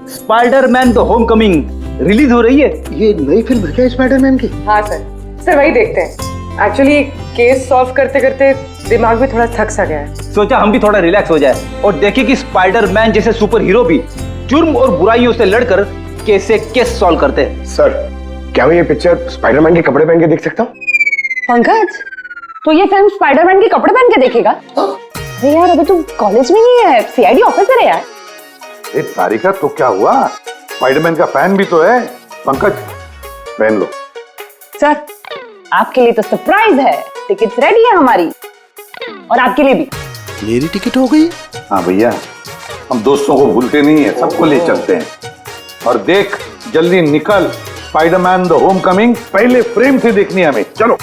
स्पाइडरमैन द होमकमिंग रिलीज हो रही है। ये नई फिल्म है क्या स्पाइडरमैन की? हाँ सर वही देखते हैं। एक्चुअली केस सॉल्व करते करते दिमाग में थोड़ा थक सा गया है। सोचा हम भी थोड़ा रिलैक्स हो जाए और देखें कि स्पाइडरमैन जैसे सुपर हीरो भी जुर्म और बुराइयों से लड़कर कैसे केस सॉल्व करते हैं। सर क्या मैं ये पिक्चर स्पाइडरमैन के कपड़े पहन के देख सकता हूँ? पंकज, तो ये फिल्म स्पाइडरमैन के कपड़े पहन के देखेगा? अरे यार अभी तो कॉलेज में ही है, सीआईडी ऑफिसर है यार। तारिका तो क्या हुआ, स्पाइडरमैन का फैन भी तो है। पंकज पहन लो। सर आपके लिए तो सरप्राइज है, टिकट्स रेडी है हमारी, और आपके लिए भी। मेरी टिकट हो गई? हाँ भैया, हम दोस्तों को भूलते नहीं है, सबको ले चलते हैं। और देख जल्दी निकल, स्पाइडरमैन द होमकमिंग पहले फ्रेम से देखनी है हमें। चलो।